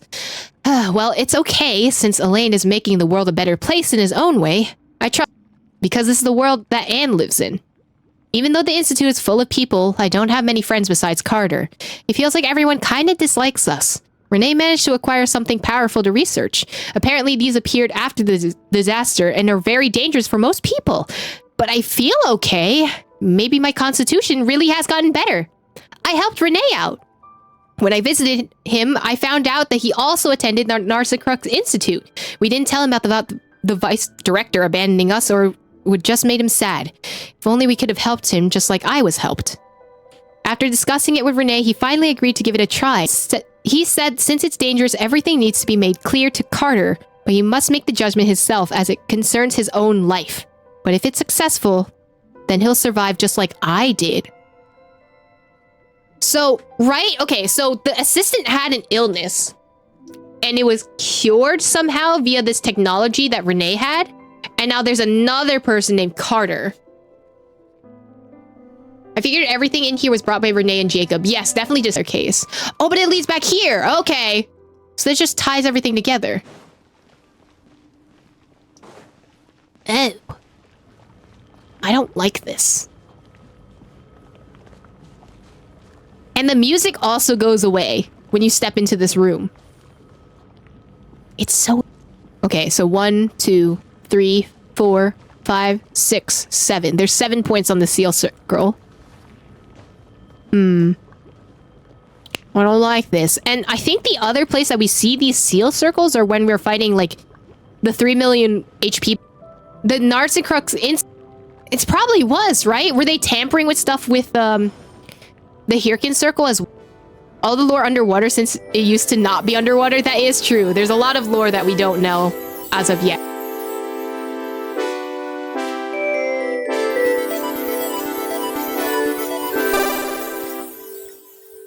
Well, it's okay, since Elaine is making the world a better place in his own way. I trust because this is the world that Anne lives in. Even though the Institute is full of people, I don't have many friends besides Carter. It feels like everyone kinda dislikes us. Renee managed to acquire something powerful to research. Apparently these appeared after the disaster and are very dangerous for most people. But I feel okay. Maybe my constitution really has gotten better. I helped Renee out. When I visited him, I found out that he also attended Narzacrux Institute. We didn't tell him about the vice director abandoning us, or would just made him sad. If only we could have helped him just like I was helped. After discussing it with Renee, he finally agreed to give it a try. He said since it's dangerous, everything needs to be made clear to Carter, but he must make the judgment himself as it concerns his own life. But if it's successful, then he'll survive just like I did. So, right? Okay, so the assistant had an illness, and it was cured somehow via this technology that Renee had. And now there's another person named Carter. I figured everything in here was brought by Renee and Jacob. Yes, definitely just their case. Oh, but it leads back here. Okay. So this just ties everything together. Oh. I don't like this. And the music also goes away when you step into this room. It's so... Okay, so 1, 2, 3, 4, 5, 6, 7. There's 7 points on the seal circle. I don't like this. And I think the other place that we see these seal circles are when we're fighting, like, the 3 million HP. The Nards and Crux... It probably was, right? Were they tampering with stuff with, the Hirkin circle as well? All the lore underwater since it used to not be underwater? That is true. There's a lot of lore that we don't know as of yet.